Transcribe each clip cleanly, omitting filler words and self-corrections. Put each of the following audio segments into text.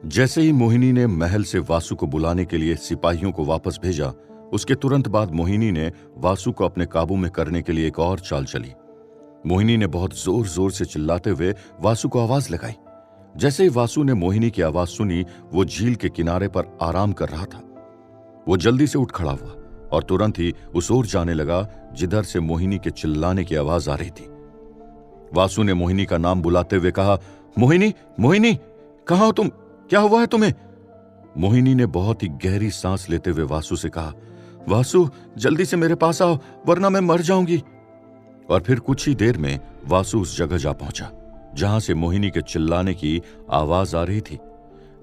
जैसे ही मोहिनी ने महल से वासु को बुलाने के लिए सिपाहियों को वापस भेजा, उसके तुरंत बाद मोहिनी ने वासु को अपने काबू में करने के लिए एक और चाल चली। मोहिनी ने बहुत जोर जोर से चिल्लाते हुए वासु को आवाज लगाई। जैसे ही वासु ने मोहिनी की आवाज सुनी, वो झील के किनारे पर आराम कर रहा था। वो जल्दी से उठ खड़ा हुआ और तुरंत ही उस ओर जाने लगा जिधर से मोहिनी के चिल्लाने की आवाज आ रही थी। वासु ने मोहिनी का नाम बुलाते हुए कहा, मोहिनी, मोहिनी, कहां हो तुम? क्या हुआ है तुम्हें? मोहिनी ने बहुत ही गहरी सांस लेते हुए वासु से कहा, वासु, जल्दी से मेरे पास आओ, वरना मैं मर जाऊंगी। और फिर कुछ ही देर में वासु उस जगह जा पहुंचा जहां से मोहिनी के चिल्लाने की आवाज आ रही थी।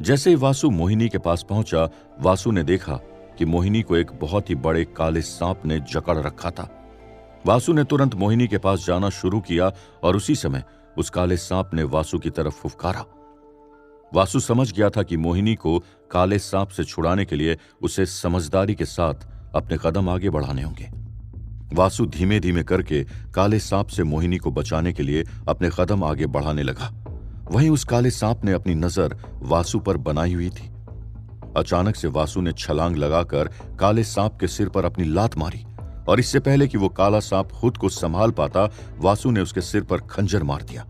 जैसे ही वासु मोहिनी के पास पहुंचा, वासु ने देखा कि मोहिनी को एक बहुत ही बड़े काले सांप ने जकड़ रखा था। वासु ने तुरंत मोहिनी के पास जाना शुरू किया और उसी समय उस काले सांप ने वासु की तरफ फुफकारा। वासु समझ गया था कि मोहिनी को काले सांप से छुड़ाने के लिए उसे समझदारी के साथ अपने कदम आगे बढ़ाने होंगे। वासु धीमे धीमे करके काले सांप से मोहिनी को बचाने के लिए अपने कदम आगे बढ़ाने लगा। वहीं उस काले सांप ने अपनी नजर वासु पर बनाई हुई थी। अचानक से वासु ने छलांग लगाकर काले सांप के सिर पर अपनी लात मारी और इससे पहले कि वो काला सांप खुद को संभाल पाता, वासु ने उसके सिर पर खंजर मार दिया।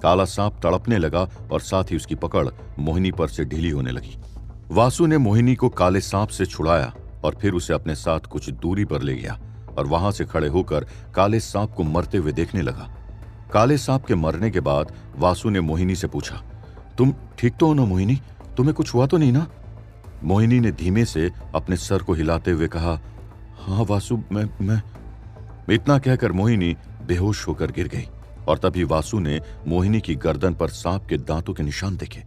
काला सांप तड़पने लगा और साथ ही उसकी पकड़ मोहिनी पर से ढीली होने लगी। वासु ने मोहिनी को काले सांप से छुड़ाया और फिर उसे अपने साथ कुछ दूरी पर ले गया और वहां से खड़े होकर काले सांप को मरते हुए देखने लगा। काले सांप के मरने के बाद वासु ने मोहिनी से पूछा, तुम ठीक तो हो ना मोहिनी? तुम्हें कुछ हुआ तो नहीं ना? मोहिनी ने धीमे से अपने सर को हिलाते हुए कहा, हाँ वासु, मैं इतना कहकर मोहिनी बेहोश होकर गिर गई। और तभी वासु ने मोहिनी की गर्दन पर सांप के दांतों के निशान देखे,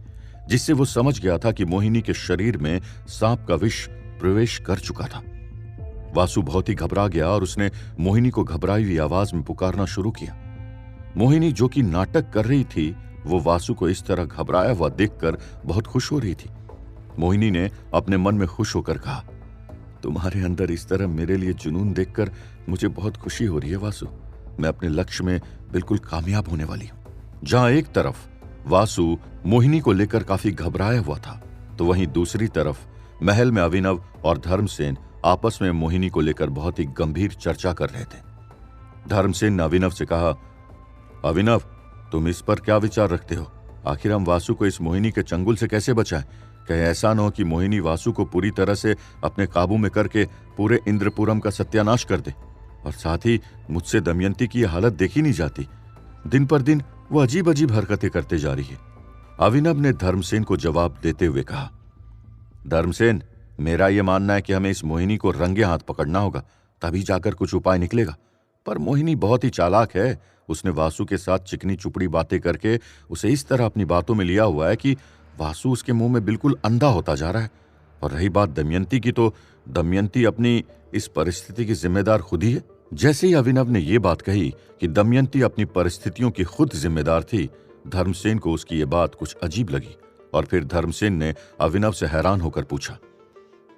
जिससे वो समझ गया था कि मोहिनी के शरीर में सांप का विष प्रवेश कर चुका था। वासु बहुत ही घबरा गया और उसने मोहिनी को घबराई हुई आवाज में पुकारना शुरू किया। मोहिनी, जो कि नाटक कर रही थी, वो वासु को इस तरह घबराया हुआ देखकर बहुत खुश हो रही थी। मोहिनी ने अपने मन में खुश होकर कहा, तुम्हारे अंदर इस तरह मेरे लिए जुनून देखकर मुझे बहुत खुशी हो रही है वासु। मैं अपने लक्ष्य में बिल्कुल कामयाब होने वाली हूं। जहां एक तरफ वासु मोहिनी को लेकर काफी घबराया हुआ था, तो वहीं दूसरी तरफ महल में अभिनव और धर्मसेन आपस में मोहिनी को लेकर बहुत ही गंभीर चर्चा कर रहे थे। धर्मसेन ने अभिनव से कहा, अभिनव, तुम इस पर क्या विचार रखते हो? आखिर हम वासु को इस मोहिनी के चंगुल से कैसे बचाएं? कहीं ऐसा न हो कि मोहिनी वासु को पूरी तरह से अपने काबू में करके पूरे इंद्रपुरम का सत्यानाश कर दे। और साथ ही मुझसे दमयंती की यह हालत देखी नहीं जाती। दिन पर दिन वो अजीब अजीब हरकतें करते जा रही है। अभिनव ने धर्मसेन को जवाब देते हुए कहा, धर्मसेन, मेरा यह मानना है कि हमें इस मोहिनी को रंगे हाथ पकड़ना होगा, तभी जाकर कुछ उपाय निकलेगा। पर मोहिनी बहुत ही चालाक है। उसने वासु के साथ चिकनी चुपड़ी बातें करके उसे इस तरह अपनी बातों में लिया हुआ है कि वासु उसके मुंह में बिल्कुल अंधा होता जा रहा है। और रही बात दमयंती की, तो दमयंती अपनी इस परिस्थिति की जिम्मेदार खुद ही है। जैसे ही अभिनव ने यह बात कही कि दमयंती अपनी परिस्थितियों की खुद जिम्मेदार थी, धर्मसेन को उसकी यह बात कुछ अजीब लगी। और फिर धर्मसेन ने अभिनव से हैरान होकर पूछा,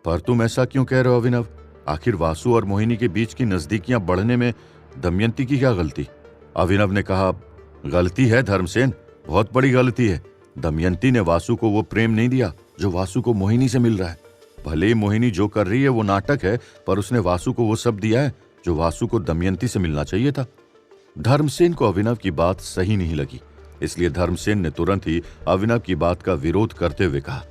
पर तुम ऐसा क्यों कह रहे हो अभिनव? आखिर वासु और मोहिनी के बीच की नजदीकियां बढ़ने में दमयंती की क्या गलती? अभिनव ने कहा, गलती है धर्मसेन, बहुत बड़ी गलती है। दमयंती ने वासु को वो प्रेम नहीं दिया जो वासु को मोहिनी से मिल रहा है। भले ही मोहिनी जो कर रही है वो नाटक है, पर उसने वासु को वो सब दिया है जो वासु को दमयंती से मिलना चाहिए था। धर्मसेन को अभिनव की बात सही नहीं लगी, इसलिए धर्मसेन ने तुरंत ही अभिनव की बात का विरोध करते हुए कहा,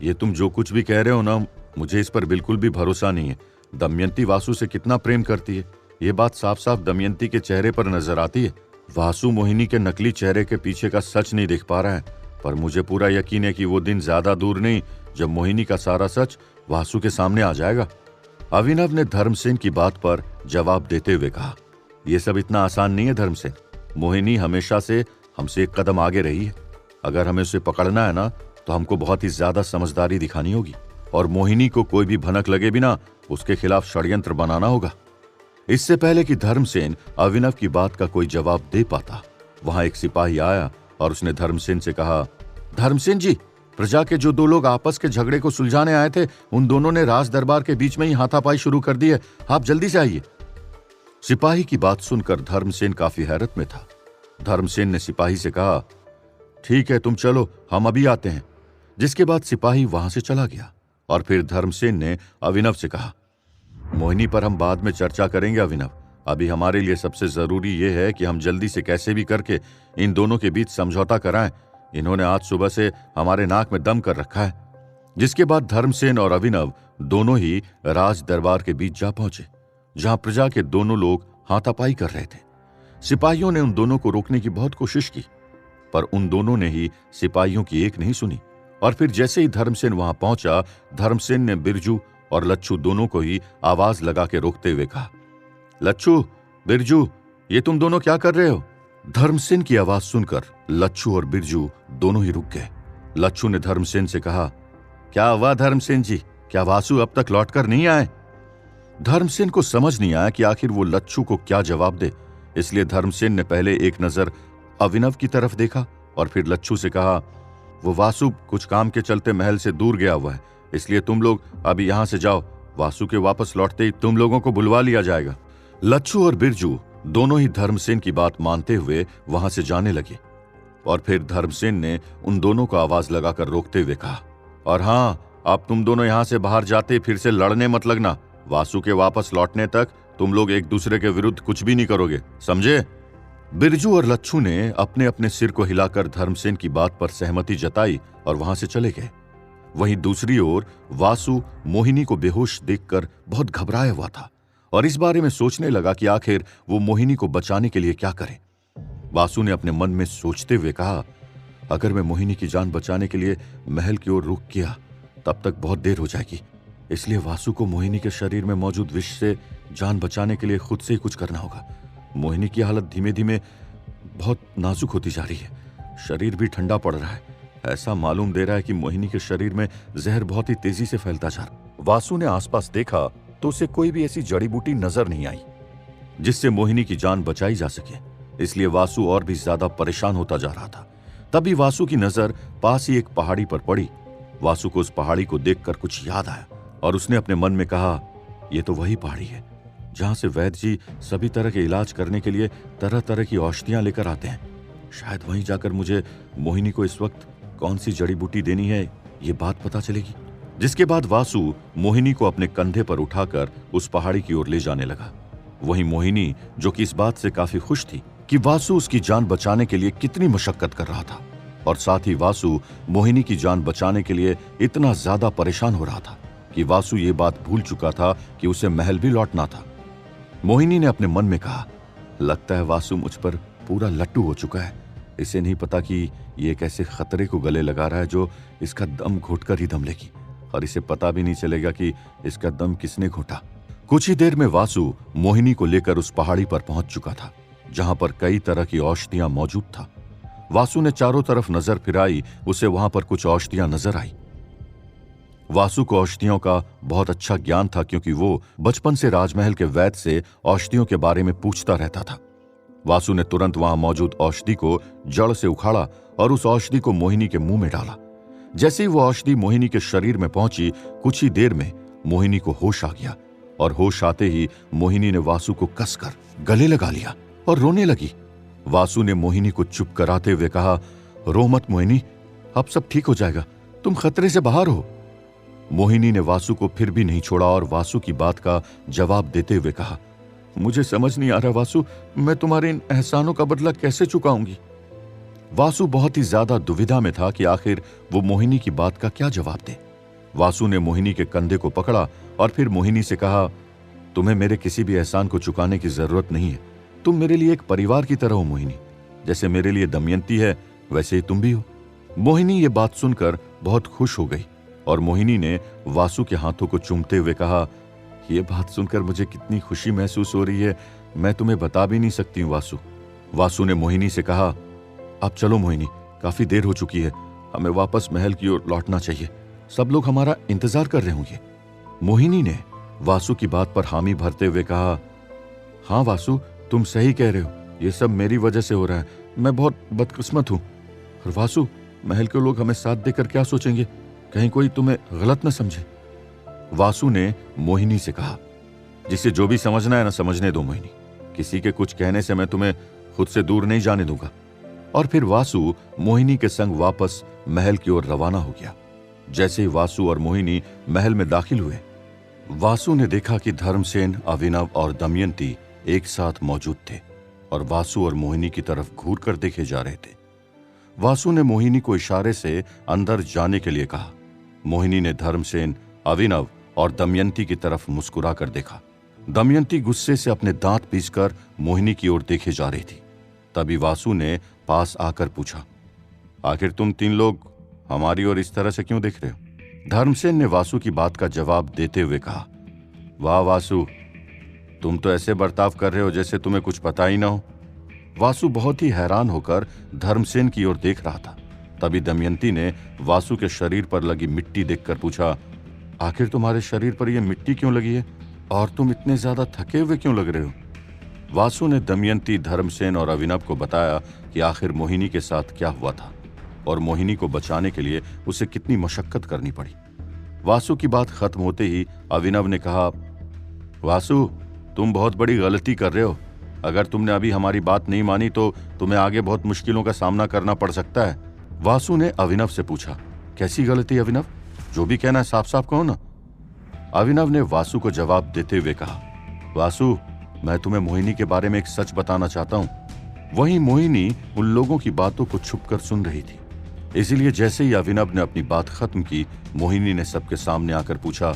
ये तुम जो कुछ भी कह रहे हो ना, मुझे इस पर बिल्कुल भी भरोसा नहीं है। दमयंती वासु से कितना प्रेम करती है, ये बात साफ साफ दमयंती के चेहरे पर नजर आती है। वासु मोहिनी के नकली चेहरे के पीछे का सच नहीं देख पा रहा है, पर मुझे पूरा यकीन है कि वो दिन ज्यादा दूर नहीं जब मोहिनी का सारा सच वासु के सामने आ जाएगा। अभिनव ने धर्मसेन की बात पर जवाब देते हुए कहा, यह सब इतना आसान नहीं है धर्मसेन। मोहिनी हमेशा से हमसे एक कदम आगे रही है। अगर हमें उसे पकड़ना है ना, तो हमको बहुत ही ज्यादा समझदारी दिखानी होगी और मोहिनी को कोई भी भनक लगे बिना उसके खिलाफ षड्यंत्र बनाना होगा। इससे पहले कि धर्मसेन अभिनव की बात का कोई जवाब दे पाता, वहां एक सिपाही आया और उसने धर्मसेन से कहा, धर्मसेन जी, प्रजा के जो दो लोग आपस के झगड़े को सुलझाने आए थे, उन दोनों ने राज दरबार के बीच में ही हाथापाई शुरू कर दी है। आप जल्दी से आइए। सिपाही की बात सुनकर धर्मसेन काफी हैरत में था। धर्मसेन ने सिपाही से कहा, ठीक है, तुम चलो, हम अभी आते हैं। जिसके बाद सिपाही वहां से चला गया। और फिर धर्मसेन ने अभिनव से कहा, मोहिनी पर हम बाद में चर्चा करेंगे अभिनव। अभी हमारे लिए सबसे जरूरी यह है कि हम जल्दी से कैसे भी करके इन दोनों के बीच समझौता कराएं। इन्होंने आज सुबह से हमारे नाक में दम कर रखा है। जिसके बाद धर्मसेन और अभिनव दोनों ही राज दरबार के बीच जा पहुंचे, जहां प्रजा के दोनों लोग हाथापाई कर रहे थे। सिपाहियों ने उन दोनों को रोकने की बहुत कोशिश की, पर उन दोनों ने ही सिपाहियों की एक नहीं सुनी। और फिर जैसे ही धर्मसेन वहां पहुंचा, धर्मसेन ने बिरजू और लच्छू दोनों को ही आवाज लगा के रोकते हुए कहा, लच्छू, बिरजू, ये तुम दोनों क्या कर रहे हो? धर्मसेन की आवाज सुनकर लच्छू और बिरजू दोनों ही रुक गए। लच्छू ने धर्मसेन से कहा, क्या हुआ धर्मसेन जी, क्या वासु अब तक लौटकर नहीं आए? धर्मसेन को समझ नहीं आया कि आखिर वो लच्छू को क्या जवाब दे, इसलिए धर्मसेन ने पहले एक नजर अभिनव की तरफ देखा और फिर लच्छू से कहा, वो वासु कुछ काम के चलते महल से दूर गया हुआ है, इसलिए तुम लोग अभी यहां से जाओ। वासु के वापस लौटते ही तुम लोगों को बुलवा लिया जाएगा। लच्छू और बिरजू दोनों ही धर्मसेन की बात मानते हुए वहां से जाने लगे। और फिर धर्मसेन ने उन दोनों को आवाज लगाकर रोकते हुए कहा, और हां, अब तुम दोनों यहां से बाहर जाते फिर से लड़ने मत लगना। वासु के वापस लौटने तक तुम लोग एक दूसरे के विरुद्ध कुछ भी नहीं करोगे, समझे? बिरजू और लच्छू ने अपने अपने सिर को हिलाकर धर्मसेन की बात पर सहमति जताई और वहां से चले गए। वहीं दूसरी ओर वासु मोहिनी को बेहोश देखकर बहुत घबराया हुआ था और इस बारे में सोचने लगा कि आखिर वो मोहिनी को बचाने के लिए क्या करे। वासु ने अपने मन में सोचते हुए कहा, अगर मैं मोहिनी की जान बचाने के लिए महल की ओर रुख किया तब तक बहुत देर हो जाएगी, इसलिए वासु को मोहिनी के शरीर में मौजूद विष से जान बचाने के लिए खुद से ही कुछ करना होगा। मोहिनी की हालत धीमे धीमे बहुत नाजुक होती जा रही है, शरीर भी ठंडा पड़ रहा है। ऐसा मालूम दे रहा है कि मोहिनी के शरीर में जहर बहुत ही तेजी से फैलता जा रहा। वासु ने आसपास देखा तो उसे कोई भी ऐसी जड़ी बूटी नजर नहीं आई जिससे मोहिनी की जान बचाई जा सके, इसलिए वासु और भी ज्यादा परेशान होता जा रहा था। तभी वासु की नजर पास ही एक पहाड़ी पर पड़ी। वासु को उस पहाड़ी को देखकर कुछ याद आया और उसने अपने मन में कहा, यह तो वही पहाड़ी है जहां से वैद्य जी सभी तरह के इलाज करने के लिए तरह तरह की औषधियां लेकर आते हैं। शायद वहीं जाकर मुझे मोहिनी को इस वक्त कौन सी जड़ी बूटी देनी है, ये बात पता चलेगी। जिसके बाद वासु मोहिनी को अपने कंधे पर उठाकर उस पहाड़ी की ओर ले जाने लगा। वहीं मोहिनी, जो कि इस बात से काफी खुश थी कि वासु उसकी जान बचाने के लिए कितनी मशक्कत कर रहा था, और साथ ही वासु मोहिनी की जान बचाने के लिए इतना ज्यादा परेशान हो रहा था कि वासु ये बात भूल चुका था कि उसे महल भी लौटना था। मोहिनी ने अपने मन में कहा, लगता है वासु मुझ पर पूरा लट्टू हो चुका है। इसे नहीं पता कि ये एक ऐसे खतरे को गले लगा रहा है जो इसका दम घोटकर ही दम लेगी, और इसे पता भी नहीं चलेगा कि इसका दम किसने घोटा। कुछ ही देर में वासु मोहिनी को लेकर उस पहाड़ी पर पहुंच चुका था जहां पर कई तरह की औषधियां मौजूद था। वासु ने चारों तरफ नजर फिराई, उसे वहां पर कुछ औषधियां नजर आई। वासु को औषधियों का बहुत अच्छा ज्ञान था क्योंकि वो बचपन से राजमहल के वैद्य से औषधियों के बारे में पूछता रहता था। वासु ने तुरंत वहां मौजूद औषधि को जड़ से उखाड़ा और उस औषधि को मोहिनी के मुंह में डाला। जैसे ही वो औषधि मोहिनी के शरीर में पहुंची, कुछ ही देर में मोहिनी को होश आ गया, और होश आते ही मोहिनी ने वासु को कसकर गले लगा लिया और रोने लगी। वासु ने मोहिनी को चुप कराते हुए कहा, रो मत मोहिनी, अब सब ठीक हो जाएगा, तुम खतरे से बाहर हो। मोहिनी ने वासु को फिर भी नहीं छोड़ा और वासु की बात का जवाब देते हुए कहा, मुझे समझ नहीं आ रहा वासु, मैं तुम्हारे इन एहसानों का बदला कैसे चुकाऊंगी। वासु बहुत ही ज्यादा दुविधा में था कि आखिर वो मोहिनी की बात का क्या जवाब दे। वासु ने मोहिनी के कंधे को पकड़ा और फिर मोहिनी से कहा, तुम्हें मेरे किसी भी एहसान को चुकाने की जरूरत नहीं है। तुम मेरे लिए एक परिवार की तरह हो मोहिनी, जैसे मेरे लिए दमयंती है वैसे ही तुम भी हो। मोहिनी ये बात सुनकर बहुत खुश हो गई और मोहिनी ने वासु के हाथों को चूमते हुए कहा, यह बात सुनकर मुझे कितनी खुशी महसूस हो रही है, मैं तुम्हें बता भी नहीं सकती हूँ वासु। वासु ने मोहिनी से कहा, अब चलो मोहिनी, काफी देर हो चुकी है, हमें वापस महल की ओर लौटना चाहिए, सब लोग हमारा इंतजार कर रहे होंगे। मोहिनी ने वासु की बात पर हामी भरते हुए कहा, हाँ वासु, तुम सही कह रहे हो, ये सब मेरी वजह से हो रहा है, मैं बहुत बदकिस्मत हूँ। और वासु, महल के लोग हमें साथ देकर क्या सोचेंगे, कहीं कोई तुम्हें गलत न समझे। वासु ने मोहिनी से कहा, जिसे जो भी समझना है ना समझने दो मोहिनी, किसी के कुछ कहने से मैं तुम्हें खुद से दूर नहीं जाने दूंगा। और फिर वासु मोहिनी के संग वापस महल की ओर रवाना हो गया। जैसे ही वासु और मोहिनी महल में दाखिल हुए, वासु ने देखा कि धर्मसेन, अभिनव और दमयंती एक साथ मौजूद थे और वासु और मोहिनी की तरफ घूर कर देखे जा रहे थे। वासु ने मोहिनी को इशारे से अंदर जाने के लिए कहा। मोहिनी ने धर्मसेन, अभिनव और दमयंती की तरफ मुस्कुरा कर देखा। दमयंती गुस्से से अपने दांत पीसकर मोहिनी की ओर देखे जा रही थी। तभी वासु ने पास आकर पूछा, आखिर तुम तीन लोग हमारी ओर इस तरह से क्यों देख रहे हो? धर्मसेन ने वासु की बात का जवाब देते हुए कहा, वाह वासु, तुम तो ऐसे बर्ताव कर रहे हो जैसे तुम्हें कुछ पता ही ना हो। वासु बहुत ही हैरान होकर धर्मसेन की ओर देख रहा था। तभी दमयंती ने वासु के शरीर पर लगी मिट्टी देखकर पूछा, आखिर तुम्हारे शरीर पर यह मिट्टी क्यों लगी है और तुम इतने ज्यादा थके हुए क्यों लग रहे हो? वासु ने दमयंती, धर्मसेन और अभिनव को बताया कि आखिर मोहिनी के साथ क्या हुआ था और मोहिनी को बचाने के लिए उसे कितनी मशक्कत करनी पड़ी। वासु की बात खत्म होते ही अभिनव ने कहा, वासु, तुम बहुत बड़ी गलती कर रहे हो। अगर तुमने अभी हमारी बात नहीं मानी तो तुम्हें आगे बहुत मुश्किलों का सामना करना पड़ सकता है। वासु ने अभिनव से पूछा, कैसी गलती अभिनव? जो भी कहना है साफ साफ कहो ना। अभिनव ने वासु को जवाब देते हुए कहा, वासु, मैं तुम्हें मोहिनी के बारे में एक सच बताना चाहता हूं। वहीं मोहिनी उन लोगों की बातों को छुपकर सुन रही थी। इसीलिए जैसे ही अभिनव ने अपनी बात खत्म की, मोहिनी ने सबके सामने आकर पूछा,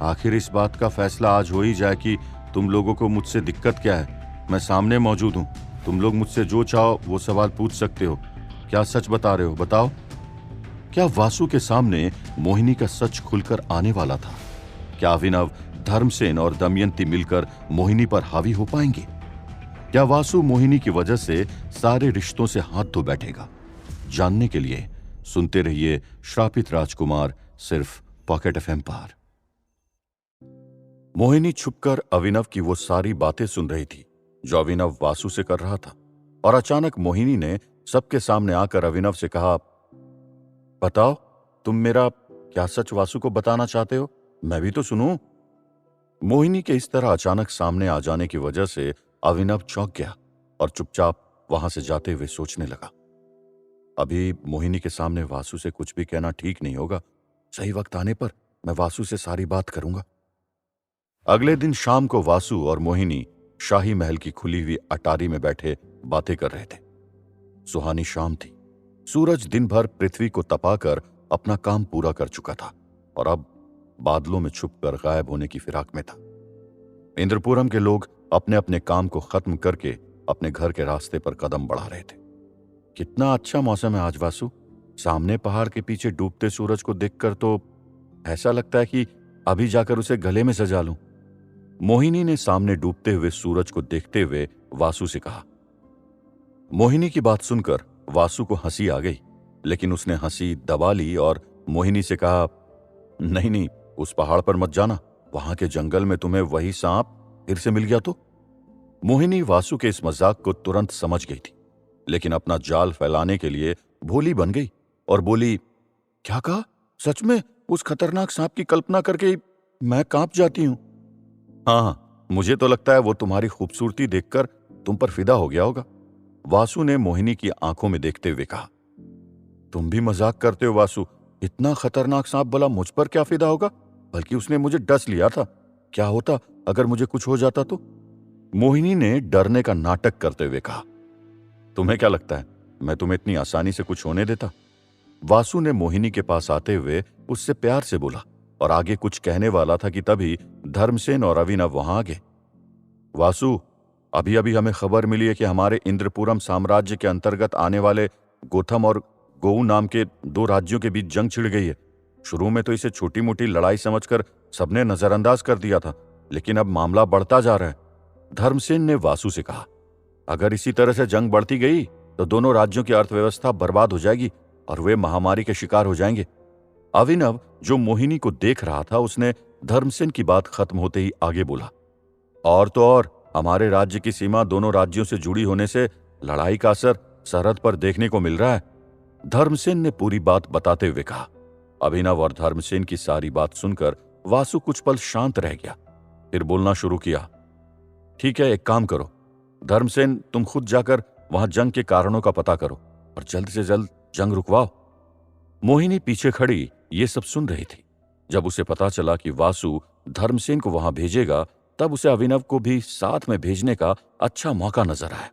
आखिर इस बात का फैसला आज हो ही जाए कि तुम लोगों को मुझसे दिक्कत क्या है। मैं सामने मौजूद हूं, तुम लोग मुझसे जो चाहो वो सवाल पूछ सकते हो। क्या सच बता रहे हो? बताओ। क्या वासु के सामने मोहिनी का सच खुलकर आने वाला था? क्या अभिनव, धर्मसेन और दमयंती मिलकर मोहिनी पर हावी हो पाएंगे? क्या वासु मोहिनी की वजह से सारे रिश्तों से हाथ धो बैठेगा? जानने के लिए सुनते रहिए श्रापित राजकुमार, सिर्फ पॉकेट एफएम पर। मोहिनी छुपकर अभिनव की वो सारी बातें सुन रही थी जो अभिनव वासु से कर रहा था, और अचानक मोहिनी ने सबके सामने आकर अभिनव से कहा, बताओ, तुम मेरा क्या सच वासु को बताना चाहते हो? मैं भी तो सुनूं। मोहिनी के इस तरह अचानक सामने आ जाने की वजह से अभिनव चौंक गया और चुपचाप वहां से जाते हुए सोचने लगा, अभी मोहिनी के सामने वासु से कुछ भी कहना ठीक नहीं होगा। सही वक्त आने पर मैं वासु से सारी बात करूंगा। अगले दिन शाम को वासु और मोहिनी शाही महल की खुली हुई अटारी में बैठे बातें कर रहे थे। सुहानी शाम थी। सूरज दिन भर पृथ्वी को तपाकर अपना काम पूरा कर चुका था और अब बादलों में छुपकर गायब होने की फिराक में था। इंद्रपुरम के लोग अपने अपने काम को खत्म करके अपने घर के रास्ते पर कदम बढ़ा रहे थे। कितना अच्छा मौसम है आज वासु। सामने पहाड़ के पीछे डूबते सूरज को देखकर तो ऐसा लगता है कि अभी जाकर उसे गले में सजा लूं। मोहिनी ने सामने डूबते हुए सूरज को देखते हुए वासु से कहा। मोहिनी की बात सुनकर वासु को हंसी आ गई, लेकिन उसने हंसी दबा ली और मोहिनी से कहा, नहीं नहीं, उस पहाड़ पर मत जाना। वहां के जंगल में तुम्हें वही सांप फिर से मिल गया तो? मोहिनी वासु के इस मजाक को तुरंत समझ गई थी, लेकिन अपना जाल फैलाने के लिए भोली बन गई और बोली, क्या कहा? सच में उस खतरनाक सांप की कल्पना करके मैं कांप जाती हूं। हाँ, मुझे तो लगता है वो तुम्हारी खूबसूरती देखकर तुम पर फिदा हो गया होगा। वासु ने मोहिनी की आंखों में देखते हुए कहा। तुम भी मजाक करते हो वासु। इतना खतरनाक सांप भला मुझ पर क्या फिदा होगा? बल्कि उसने मुझे डस लिया था। क्या होता अगर मुझे कुछ हो जाता तो? मोहिनी ने डरने का नाटक करते हुए कहा। तुम्हें क्या लगता है मैं तुम्हें इतनी आसानी से कुछ होने देता? वासु ने मोहिनी के पास आते हुए उससे प्यार से बोला और आगे कुछ कहने वाला था कि तभी धर्मसेन और अभिनव वहां आ गए। वासु, अभी अभी हमें खबर मिली है कि हमारे इंद्रपुरम साम्राज्य के अंतर्गत आने वाले गोथम और गोऊ नाम के दो राज्यों के बीच जंग छिड़ गई है। शुरू में तो इसे छोटी मोटी लड़ाई समझकर सबने नजरअंदाज कर दिया था, लेकिन अब मामला बढ़ता जा रहा है। धर्मसेन ने वासु से कहा, अगर इसी तरह से जंग बढ़ती गई तो दोनों राज्यों की अर्थव्यवस्था बर्बाद हो जाएगी और वे महामारी के शिकार हो जाएंगे। अभिनव, जो मोहिनी को देख रहा था, उसने धर्मसेन की बात खत्म होते ही आगे बोला, और तो और हमारे राज्य की सीमा दोनों राज्यों से जुड़ी होने से लड़ाई का असर सरहद पर देखने को मिल रहा है। धर्मसेन ने पूरी बात बताते हुए कहा। अभिनव और धर्मसेन की सारी बात सुनकर वासु कुछ पल शांत रह गया, फिर बोलना शुरू किया। ठीक है, एक काम करो धर्मसेन, तुम खुद जाकर वहां जंग के कारणों का पता करो और जल्द से जल्द जंग रुकवाओ। मोहिनी पीछे खड़ी ये सब सुन रही थी। जब उसे पता चला कि वासु धर्मसेन को वहां भेजेगा, तब उसे अभिनव को भी साथ में भेजने का अच्छा मौका नजर आया।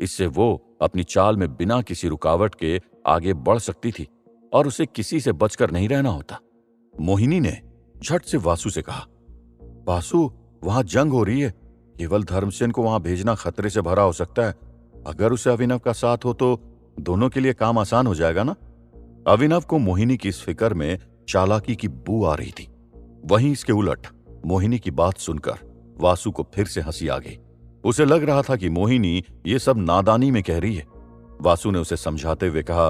इससे वो अपनी चाल में बिना किसी रुकावट के आगे बढ़ सकती थी और उसे किसी से बचकर नहीं रहना होता। मोहिनी ने झट से वासु से कहा, वासु, वहां जंग हो रही है, केवल धर्मसेन को वहां भेजना खतरे से भरा हो सकता है। अगर उसे अभिनव का साथ हो तो दोनों के लिए काम आसान हो जाएगा ना। अभिनव को मोहिनी की इस फिक्र में चालाकी की बू आ रही थी। वहीं इसके उलट मोहिनी की बात सुनकर वासु को फिर से हंसी आ गई। उसे लग रहा था कि मोहिनी ये सब नादानी में कह रही है। वासु ने उसे समझाते हुए कहा,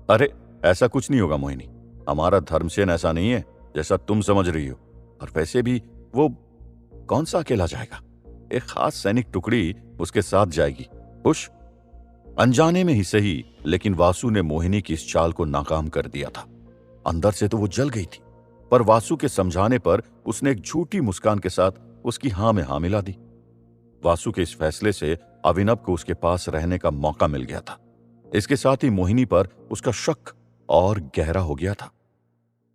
अरे ऐसा कुछ नहीं होगा मोहिनी, हमारा धर्मसेन ऐसा नहीं है जैसा तुम समझ रही हो। और वैसे भी वो कौन सा अकेला जाएगा, एक खास सैनिक टुकड़ी उसके साथ जाएगी। खुश अनजाने में ही सही, लेकिन वासु ने मोहिनी की इस चाल को नाकाम कर दिया था। अंदर से तो वो जल गई थी, पर वासु के समझाने पर उसने एक झूठी मुस्कान के साथ उसकी हां में हां मिला दी। वासु के इस फैसले से अभिनव को उसके पास रहने का मौका मिल गया था। इसके साथ ही मोहिनी पर उसका शक और गहरा हो गया था।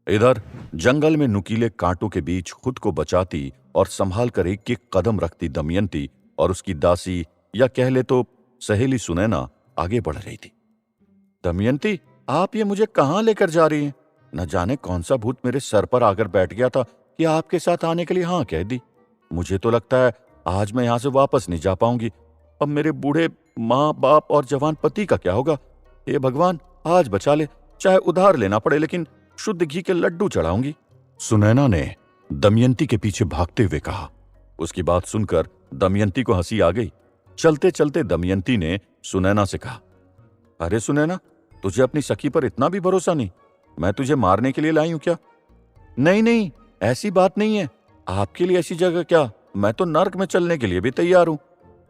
इधर जंगल में नुकीले कांटों के बीच खुद को बचाती और संभाल कर एक एक कदम रखती दमयंती और उसकी दासी या कह ले तो सहेली सुनैना आगे बढ़ रही थी। दमयंती, आप ये मुझे कहां लेकर जा रही हैं? न जाने कौन सा भूत मेरे सर पर आकर बैठ गया था कि आपके साथ आने के लिए हां कह दी। मुझे तो लगता है आज मैं यहां से वापस नहीं जा पाऊंगी। अब मेरे बूढ़े माँ बाप और जवान पति का क्या होगा? हे भगवान, आज बचा ले, चाहे उधार लेना पड़े, लेकिन शुद्ध घी के लड्डू चढ़ाऊंगी। सुनैना ने दमयंती के पीछे भागते हुए कहा। उसकी बात सुनकर दमयंती को हंसी आ गई। चलते चलते दमयंती ने सुनैना से कहा, अरे सुनैना, तुझे अपनी सखी पर इतना भी भरोसा नहीं? मैं तुझे मारने के लिए लाई हूं क्या? नहीं नहीं, ऐसी बात नहीं है। आपके लिए ऐसी जगह क्या, मैं तो नर्क में चलने के लिए भी तैयार हूं।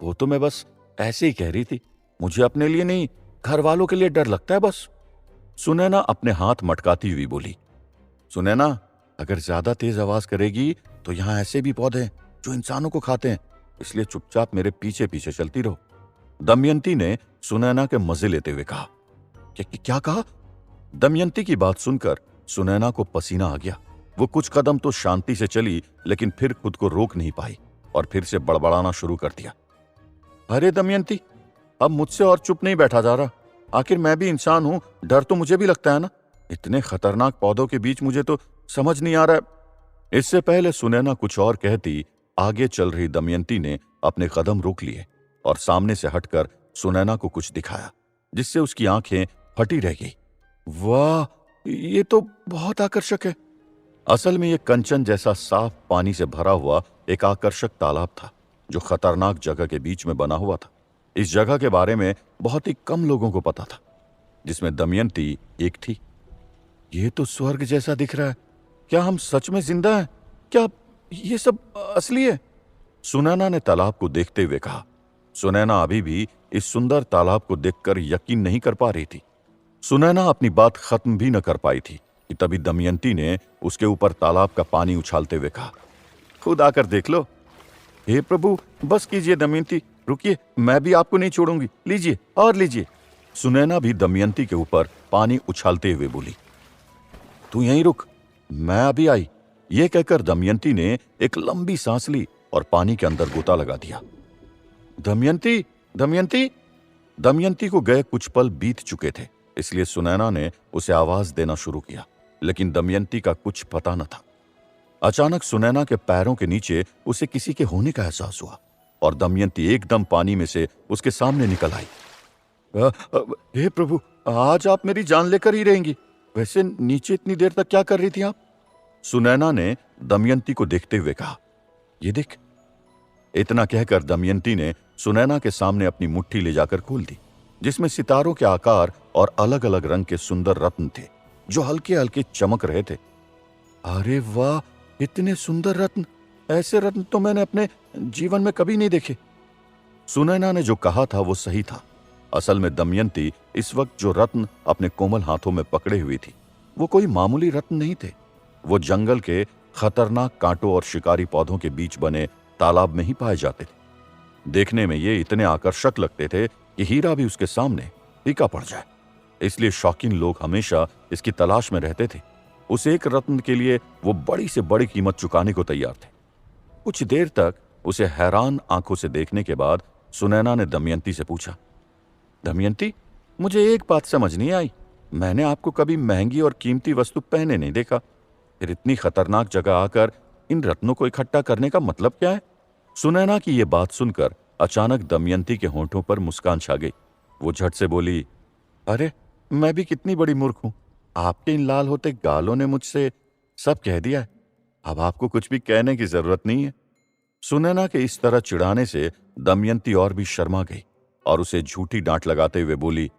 वो तो मैं बस ऐसे ही कह रही थी, मुझे अपने लिए नहीं, घर वालों के लिए डर लगता है बस। सुनैना अपने हाथ मटकाती हुई बोली। सुनैना, अगर ज्यादा तेज आवाज करेगी तो यहां ऐसे भी पौधे हैं जो इंसानों को खाते हैं, इसलिए चुपचाप मेरे पीछे पीछे चलती रहो। दमयंती ने सुनैना के मजे लेते हुए कहा। क्या कहा? दमयंती की बात सुनकर सुनैना को पसीना आ गया। वो कुछ कदम तो शांति से चली, लेकिन फिर खुद को रोक नहीं पाई और फिर से बड़बड़ाना शुरू कर दिया। अरे दमयंती, अब मुझसे और चुप नहीं बैठा जा रहा। आखिर मैं भी इंसान हूं, डर तो मुझे भी लगता है ना। इतने खतरनाक पौधों के बीच मुझे तो समझ नहीं आ रहा है। इससे पहले सुनैना कुछ और कहती, आगे चल रही दमयंती ने अपने कदम रोक लिए और सामने से हटकर सुनैना को कुछ दिखाया, जिससे उसकी आंखें फटी रह गई। वाह, ये तो बहुत आकर्षक है। असल में ये कंचन जैसा साफ पानी से भरा हुआ एक आकर्षक तालाब था, जो खतरनाक जगह के बीच में बना हुआ था। इस जगह के बारे में बहुत ही कम लोगों को पता था, जिसमें दमयंती एक थी। ये तो स्वर्ग जैसा दिख रहा है। क्या हम सच में जिंदा हैं? क्या ये सब असली है? सुनैना ने तालाब को देखते हुए कहा। सुनैना अभी भी इस सुंदर तालाब को देखकर यकीन नहीं कर पा रही थी। सुनैना अपनी बात खत्म भी न कर पाई थी कि तभी दमयंती ने उसके ऊपर तालाब का पानी उछालते हुए कहा, खुद आकर देख लो। हे प्रभु, बस कीजिए दमयंती, रुकिए, मैं भी आपको नहीं छोड़ूंगी, लीजिए और लीजिए। सुनैना भी दमयंती के ऊपर पानी उछालते हुए बोली। तू यहीं रुक, मैं अभी आई। ये कहकर दमयंती ने एक लंबी सांस ली और पानी के अंदर गोता लगा दिया। दमयंती, दमयंती। दमयंती को गए कुछ पल बीत चुके थे, इसलिए सुनैना ने उसे आवाज देना शुरू किया, लेकिन दमयंती का कुछ पता न था। अचानक सुनैना के पैरों के नीचे उसे किसी के होने का एहसास हुआ और दमयंती एकदम पानी में से उसके सामने निकल आई। हे प्रभु, आज आप मेरी जान लेकर ही रहेंगी। वैसे नीचे इतनी देर तक क्या कर रही थी आप? सुनैना ने दमयंती को देखते हुए कहा। ये देख। इतना कहकर दमयंती ने सुनैना के सामने अपनी मुट्ठी ले जाकर खोल दी, जिसमें सितारों के आकार और अलग अलग रंग के सुंदर रत्न थे, जो हल्के हल्के चमक रहे थे। अरे वाह, इतने सुंदर रत्न! ऐसे रत्न तो मैंने अपने जीवन में कभी नहीं देखे। सुनैना ने जो कहा था वो सही था। असल में दमयंती इस वक्त जो रत्न अपने कोमल हाथों में पकड़े हुई थी, वो कोई मामूली रत्न नहीं थे। वो जंगल के खतरनाक कांटों और शिकारी पौधों के बीच बने तालाब में ही पाए जाते थे। देखने में ये इतने आकर्षक लगते थे कि हीरा भी उसके सामने फीका पड़ जाए। इसलिए शौकीन लोग हमेशा इसकी तलाश में रहते थे। उस एक रत्न के लिए वो बड़ी से बड़ी कीमत चुकाने को तैयार थे। कुछ देर तक उसे हैरान आंखों से देखने के बाद सुनैना ने दमयंती से पूछा, दमयंती, मुझे एक बात समझ नहीं आई। मैंने आपको कभी महंगी और कीमती वस्तु पहने नहीं देखा, फिर इतनी खतरनाक जगह आकर इन रत्नों को इकट्ठा करने का मतलब क्या है? सुनैना की ये बात सुनकर अचानक दमयंती के होंठों पर मुस्कान छा गई। वो झट से बोली, अरे मैं भी कितनी बड़ी मूर्ख हूं। आपके इन लाल होते गालों ने मुझसे सब कह दिया है। अब आपको कुछ भी कहने की जरूरत नहीं है। सुनैना के इस तरह चिढ़ाने से दमयंती और भी शर्मा गई और उसे झूठी डांट लगाते हुए बोली,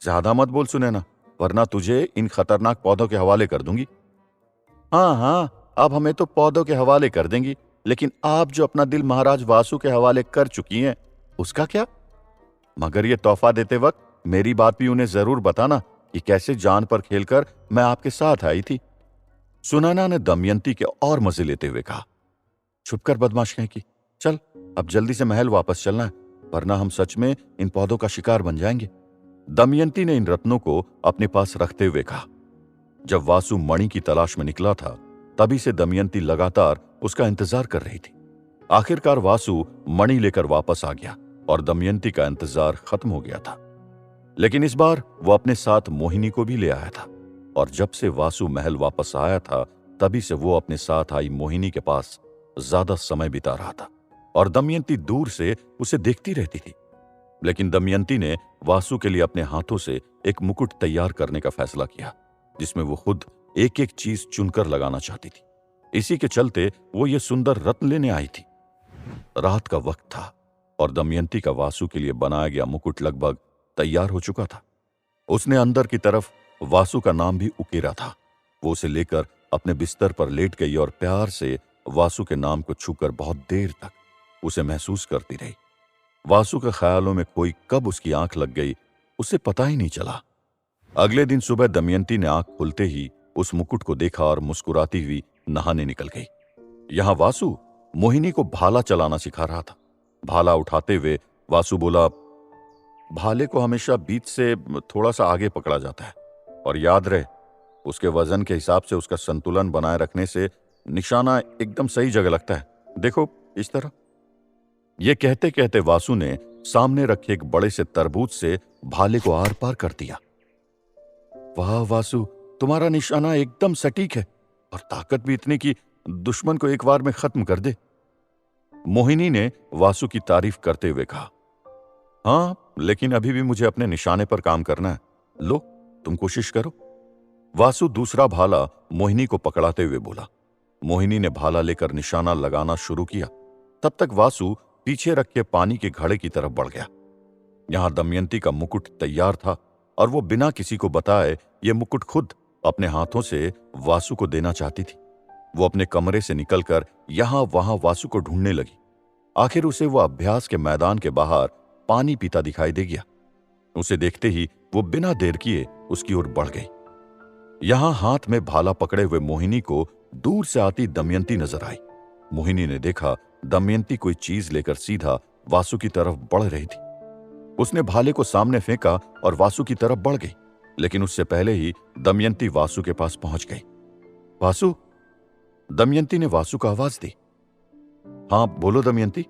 ज्यादा मत बोल सुनैना, वरना तुझे इन खतरनाक पौधों के हवाले कर दूंगी। हाँ हाँ, अब हमें तो पौधों के हवाले कर देंगी, लेकिन आप जो अपना दिल महाराज वासु के हवाले कर चुकी हैं, उसका क्या? मगर ये तोहफा देते वक्त मेरी बात भी उन्हें जरूर बताना कि कैसे जान पर खेलकर मैं आपके साथ आई थी। सुनैना ने दमयंती के और मजे लेते हुए कहा, छुप कर बदमाश कहीं की, चल अब जल्दी से महल वापस चलना है, वरना हम सच में इन पौधों का शिकार बन जाएंगे। दमयंती ने इन रत्नों को अपने पास रखते हुए कहा। जब वासु मणि की तलाश में निकला था, तभी से दमयंती लगातार उसका इंतजार कर रही थी। आखिरकार वासु मणि लेकर वापस आ गया और दमयंती का इंतजार खत्म हो गया था। लेकिन इस बार वो अपने साथ मोहिनी को भी ले आया था, और जब से वासु महल वापस आया था, तभी से वो अपने साथ आई मोहिनी के पास ज्यादा समय बिता रहा था और दमयंती दूर से उसे देखती रहती थी। लेकिन दमयंती ने वासु के लिए अपने हाथों से एक मुकुट तैयार करने का फैसला किया, जिसमें वो खुद एक एक चीज चुनकर लगाना चाहती थी। इसी के चलते वो ये सुंदर रत्न लेने आई थी। रात का वक्त था और दमयंती का वासु के लिए बनाया गया मुकुट लगभग तैयार हो चुका था। उसने अंदर की तरफ वासु का नाम भी उकेरा था। वो उसे लेकर अपने बिस्तर पर लेट गई और प्यार से वासु के नाम को छूकर बहुत देर तक उसे महसूस करती रही। वासु के ख्यालों में कोई कब उसकी आंख लग गई, उसे पता ही नहीं चला। अगले दिन सुबह दमयंती ने आंख खुलते ही उस मुकुट को देखा और मुस्कुराती हुई नहाने निकल गई। यहां वासु मोहिनी को भाला चलाना सिखा रहा था। भाला उठाते हुए वासु बोला, भाले को हमेशा बीच से थोड़ा सा आगे पकड़ा जाता है, और याद रहे, उसके वजन के हिसाब से उसका संतुलन बनाए रखने से निशाना एकदम सही जगह लगता है। देखो, इस तरह। यह कहते कहते वासु ने सामने रखे एक बड़े से तरबूज से भाले को आर पार कर दिया। वाह वासु, तुम्हारा निशाना एकदम सटीक है और ताकत भी इतनी कि दुश्मन को एक बार में खत्म कर दे। मोहिनी ने वासु की तारीफ करते हुए कहा। हाँ, लेकिन अभी भी मुझे अपने निशाने पर काम करना है। लो, तुम कोशिश करो। वासु दूसरा भाला मोहिनी को पकड़ाते हुए बोला। मोहिनी ने भाला लेकर निशाना लगाना शुरू किया। तब तक वासु पीछे रखे पानी के घड़े की तरफ बढ़ गया। यहां दमयंती का मुकुट तैयार था और वो बिना किसी को बताए ये मुकुट खुद अपने हाथों से वासु को देना चाहती थी। वो अपने कमरे से निकलकर यहां वहां वासु को ढूंढने लगी। आखिर उसे वो अभ्यास के मैदान के बाहर पानी पीता दिखाई दे गया। उसे देखते ही वो बिना देर किए उसकी ओर बढ़ गई। यहां हाथ में भाला पकड़े हुए मोहिनी को दूर से आती दमयंती नजर आई। मोहिनी ने देखा दमयंती कोई चीज लेकर सीधा वासु की तरफ बढ़ रही थी। उसने भाले को सामने फेंका और वासु की तरफ बढ़ गई, लेकिन उससे पहले ही दमयंती वासु के पास पहुंच गई। वासु, दमयंती ने वासु को आवाज दी। हां बोलो दमयंती,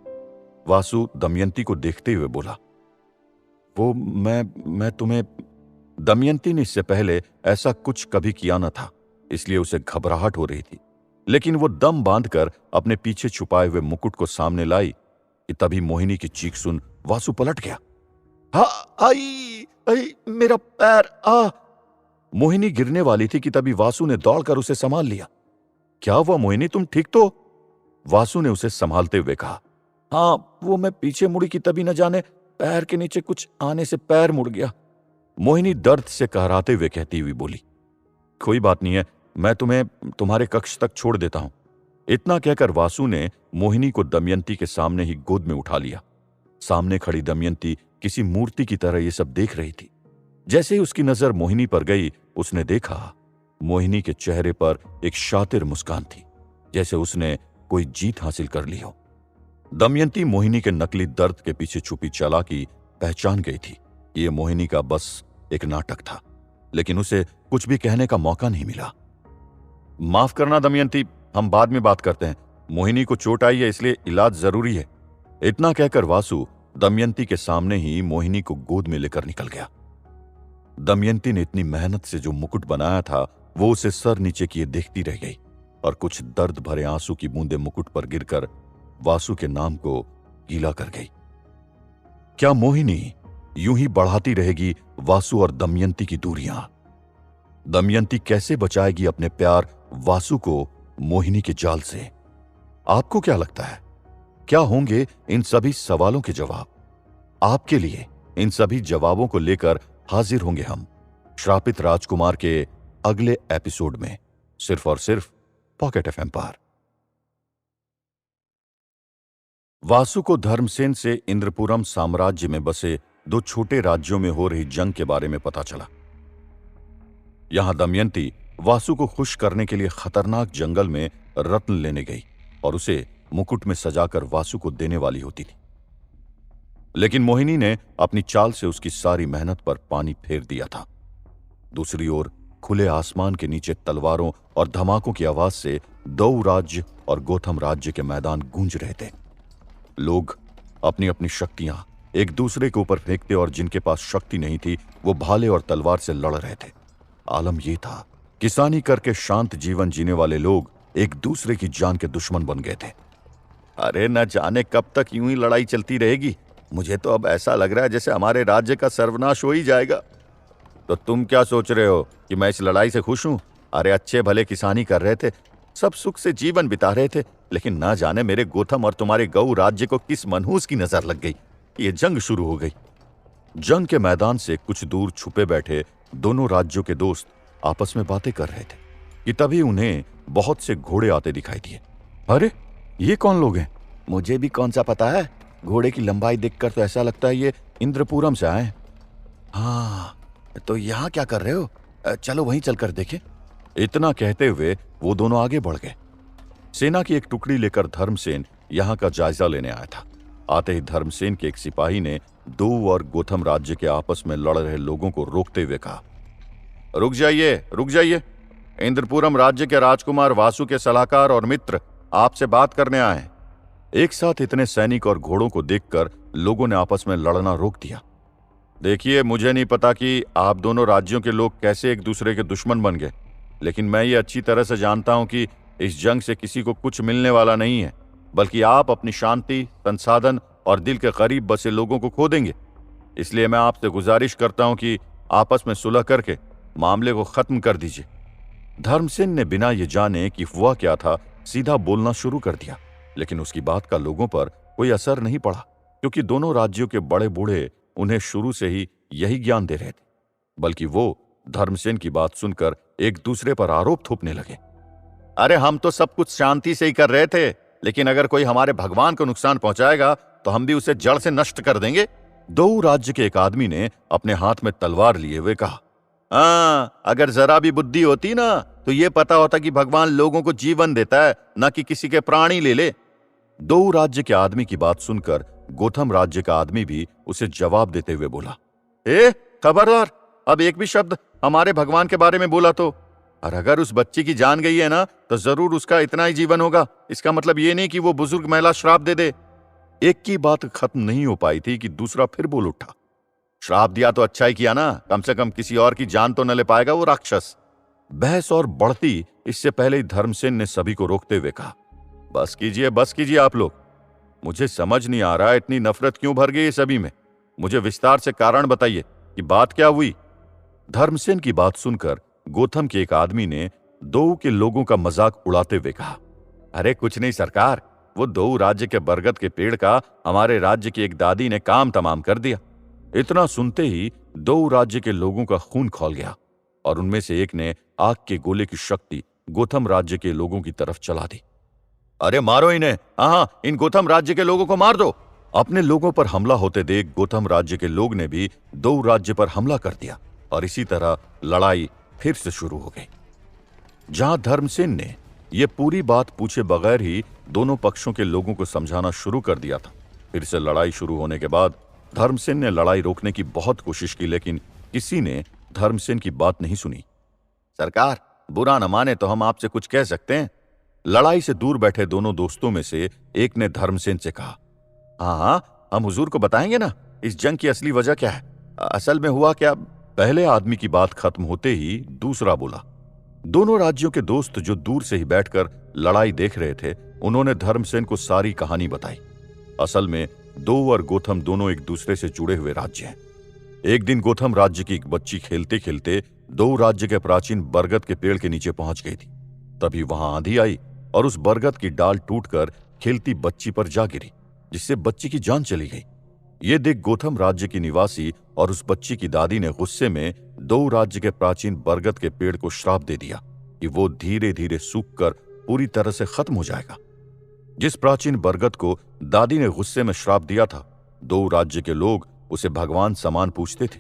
वासु दमयंती को देखते हुए बोला। वो मैं तुम्हें। दमयंती ने इससे पहले ऐसा कुछ कभी किया न था, इसलिए उसे घबराहट हो रही थी। लेकिन वो दम बांधकर अपने पीछे छुपाए हुए मुकुट को सामने लाई कि तभी मोहिनी की चीख सुन वासु पलट गया। आई, आई, मेरा पैर! मोहिनी गिरने वाली थी कि तभी वासु ने दौड़कर उसे संभाल लिया। क्या हुआ मोहिनी, तुम ठीक तो? वासु ने उसे संभालते हुए कहा। हाँ, वो मैं पीछे मुड़ी कि तभी न जाने पैर के नीचे कुछ आने से पैर मुड़ गया। मोहिनी दर्द से कहराते हुए कहती हुई बोली। कोई बात नहीं है, मैं तुम्हें तुम्हारे कक्ष तक छोड़ देता हूं। इतना कहकर वासु ने मोहिनी को दमयंती के सामने ही गोद में उठा लिया। सामने खड़ी दमयंती किसी मूर्ति की तरह ये सब देख रही थी। जैसे ही उसकी नजर मोहिनी पर गई, उसने देखा मोहिनी के चेहरे पर एक शातिर मुस्कान थी, जैसे उसने कोई जीत हासिल कर ली हो। दमयंती मोहिनी के नकली दर्द के पीछे छुपी चालाकी पहचान गई थी। ये मोहिनी का बस एक नाटक था। लेकिन उसे कुछ भी कहने का मौका नहीं मिला। माफ करना दमयंती, हम बाद में बात करते हैं। मोहिनी को चोट आई है, इसलिए इलाज जरूरी है। इतना कहकर वासु दमयंती के सामने ही मोहिनी को गोद में लेकर निकल गया। दमयंती ने इतनी मेहनत से जो मुकुट बनाया था वो उसे सर नीचे किए देखती रह गई और कुछ दर्द भरे आंसू की बूंदें मुकुट पर गिरकर वासु के नाम को गीला कर गई। क्या मोहिनी यूं ही बढ़ाती रहेगी वासु और दमयंती की दूरियां? दमयंती कैसे बचाएगी अपने प्यार वासु को मोहिनी के जाल से? आपको क्या लगता है, क्या होंगे इन सभी सवालों के जवाब? आपके लिए इन सभी जवाबों को लेकर हाजिर होंगे हम श्रापित राजकुमार के अगले एपिसोड में, सिर्फ और सिर्फ पॉकेट एफएम पर। वासु को धर्मसेन से इंद्रपुरम साम्राज्य में बसे 2 छोटे राज्यों में हो रही जंग के बारे में पता चला। यहां दमयंती वासु को खुश करने के लिए खतरनाक जंगल में रत्न लेने गई और उसे मुकुट में सजाकर वासु को देने वाली होती थी, लेकिन मोहिनी ने अपनी चाल से उसकी सारी मेहनत पर पानी फेर दिया था। दूसरी ओर खुले आसमान के नीचे तलवारों और धमाकों की आवाज से दौ राज्य और गोथम राज्य के मैदान गूंज रहे थे। लोग अपनी अपनी शक्तियां एक दूसरे के ऊपर फेंकते और जिनके पास शक्ति नहीं थी वो भाले और तलवार से लड़ रहे थे। आलम यह था, किसानी करके शांत जीवन जीने वाले लोग एक दूसरे की जान के दुश्मन बन गए थे। अरे न जाने कब तक यूं ही लड़ाई चलती रहेगी। मुझे तो अब ऐसा लग रहा है जैसे हमारे राज्य का सर्वनाश हो ही जाएगा। तो तुम क्या सोच रहे हो कि मैं इस लड़ाई से खुश हूं? अरे अच्छे भले किसानी कर रहे थे, सब सुख से जीवन बिता रहे थे, लेकिन ना जाने मेरे गोथम और तुम्हारे गौ राज्य को किस मनहूस की नजर लग गई। ये जंग शुरू हो गई। जंग के मैदान से कुछ दूर छुपे बैठे दोनों राज्यों के दोस्त आपस में बातें कर रहे थे कि तभी उन्हें बहुत से घोड़े आते दिखाई दिए। अरे ये कौन लोग हैं? मुझे भी कौन सा पता है, घोड़े की लंबाई देखकर तो ऐसा लगता है ये इंद्रपुरम से आए। हाँ, तो यहाँ क्या कर रहे हो? चलो वहीं चलकर देखें। इतना कहते हुए वो दोनों आगे बढ़ गए। सेना की एक टुकड़ी लेकर धर्मसेन यहाँ का जायजा लेने आया था। आते ही धर्मसेन के एक सिपाही ने दो और गोथम राज्य के आपस में लड़ रहे लोगों को रोकते हुए कहा, रुक जाइए, रुक जाइए। इंद्रपुरम राज्य के राजकुमार वासु के सलाहकार और मित्र आपसे बात करने आए हैं। एक साथ इतने सैनिक और घोड़ों को देखकर लोगों ने आपस में लड़ना रोक दिया। देखिए, मुझे नहीं पता कि आप दोनों राज्यों के लोग कैसे एक दूसरे के दुश्मन बन गए, लेकिन मैं ये अच्छी तरह से जानता हूं कि इस जंग से किसी को कुछ मिलने वाला नहीं है, बल्कि आप अपनी शांति, संसाधन और दिल के करीब बसे लोगों को खो देंगे। इसलिए मैं आपसे गुजारिश करता हूं कि आपस में सुलह करके मामले को खत्म कर दीजिए। धर्मसेन ने बिना ये जाने कि हुआ क्या था सीधा बोलना शुरू कर दिया, लेकिन उसकी बात का लोगों पर कोई असर नहीं पड़ा, क्योंकि दोनों राज्यों के बड़े बूढ़े उन्हें शुरू से ही यही ज्ञान दे रहे थे। बल्कि वो धर्मसेन की बात सुनकर एक दूसरे पर आरोप थोपने लगे। अरे हम तो सब कुछ शांति से ही कर रहे थे, लेकिन अगर कोई हमारे भगवान को नुकसान पहुंचाएगा तो हम भी उसे जड़ से नष्ट कर देंगे। दो राज्य के एक आदमी ने अपने हाथ में तलवार लिए हुए कहा, हाँ, अगर जरा भी बुद्धि होती ना तो ये पता होता कि भगवान लोगों को जीवन देता है, न कि किसी के प्राण ही ले ले। दो राज्य के आदमी की बात सुनकर गोथम राज्य का आदमी भी उसे जवाब देते हुए बोला, खबरदार, अब एक भी शब्द हमारे भगवान के बारे में बोला तो, और अगर उस बच्ची की जान गई है ना तो जरूर उसका इतना ही जीवन होगा। इसका मतलब ये नहीं कि वो बुजुर्ग महिला श्राप दे दे। एक की बात खत्म नहीं हो पाई थी कि दूसरा फिर बोल उठा, श्राप दिया तो अच्छा ही किया ना, कम से कम किसी और की जान तो न ले पाएगा वो राक्षस। बहस और बढ़ती इससे पहले ही धर्मसेन ने सभी को रोकते हुए कहा, बस कीजिए आप लोग। मुझे समझ नहीं आ रहा इतनी नफरत क्यों भर गई सभी में। मुझे विस्तार से कारण बताइए कि बात क्या हुई। धर्मसेन की बात सुनकर गोथम के एक आदमी ने दो के लोगों का मजाक उड़ाते हुए कहा, अरे कुछ नहीं सरकार, वो दो राज्य के बरगद के पेड़ का हमारे राज्य की एक दादी ने काम तमाम कर दिया। इतना सुनते ही दो राज्य के लोगों का खून खौल गया और उनमें से एक ने आग के गोले की शक्ति गोथम राज्य के लोगों की तरफ चला दी। अरे मारो इन्हें, हाँ, इन गोथम राज्य के लोगों को मार दो। अपने लोगों पर हमला होते देख गोथम राज्य के लोग ने भी दो राज्य पर हमला कर दिया और इसी तरह लड़ाई फिर से शुरू हो गई। जहां धर्मसेन ने यह पूरी बात पूछे बगैर ही दोनों पक्षों के लोगों को समझाना शुरू कर दिया था, फिर से लड़ाई शुरू होने के बाद धर्मसेन ने लड़ाई रोकने की बहुत कोशिश की, लेकिन किसी ने धर्मसेन की बात नहीं सुनी। सरकार, बुरा न माने तो हम आपसे कुछ कह सकते हैं। लड़ाई से दूर बैठे दोनों दोस्तों में से एक ने धर्मसेन से कहा, हाँ हाँ, हम हुजूर को बताएंगे ना इस जंग की असली वजह क्या है, असल में हुआ क्या। पहले आदमी की बात खत्म होते ही दूसरा बोला। दोनों राज्यों के दोस्त जो दूर से ही बैठकर लड़ाई देख रहे थे, उन्होंने धर्मसेन को सारी कहानी बताई। असल में दो और गोथम दोनों एक दूसरे से जुड़े हुए राज्य हैं। एक दिन गोथम राज्य की एक बच्ची खेलते खेलते दो राज्य के प्राचीन बरगद के पेड़ के नीचे पहुंच गई थी। तभी वहां आंधी आई और उस बरगद की डाल टूटकर खेलती बच्ची पर जा गिरी, जिससे बच्ची की जान चली गई। ये देख गोथम राज्य की निवासी और उस बच्ची की दादी ने गुस्से में दो राज्य के प्राचीन बरगद के पेड़ को श्राप दे दिया कि वो धीरे धीरे सूखकर पूरी तरह से खत्म हो जाएगा। जिस प्राचीन बरगद को दादी ने गुस्से में श्राप दिया था, दो राज्य के लोग उसे भगवान समान पूछते थे।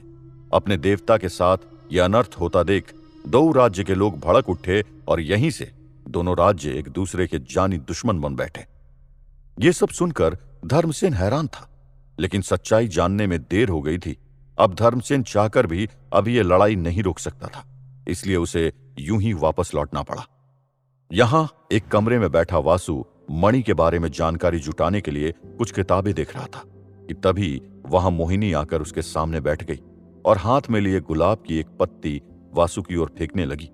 अपने देवता के साथ यह अनर्थ होता देख दो राज्य के लोग भड़क उठे और यहीं से दोनों राज्य एक दूसरे के जानी दुश्मन बन बैठे। ये सब सुनकर धर्मसेन हैरान था, लेकिन सच्चाई जानने में देर हो गई थी। अब धर्मसेन चाहकर भी अभी ये लड़ाई नहीं रोक सकता था, इसलिए उसे यूं ही वापस लौटना पड़ा। यहां एक कमरे में बैठा वासु मणि के बारे में जानकारी जुटाने के लिए कुछ किताबें देख रहा था कि तभी वहां मोहिनी आकर उसके सामने बैठ गई और हाथ में लिए गुलाब की एक पत्ती वासु की ओर फेंकने लगी।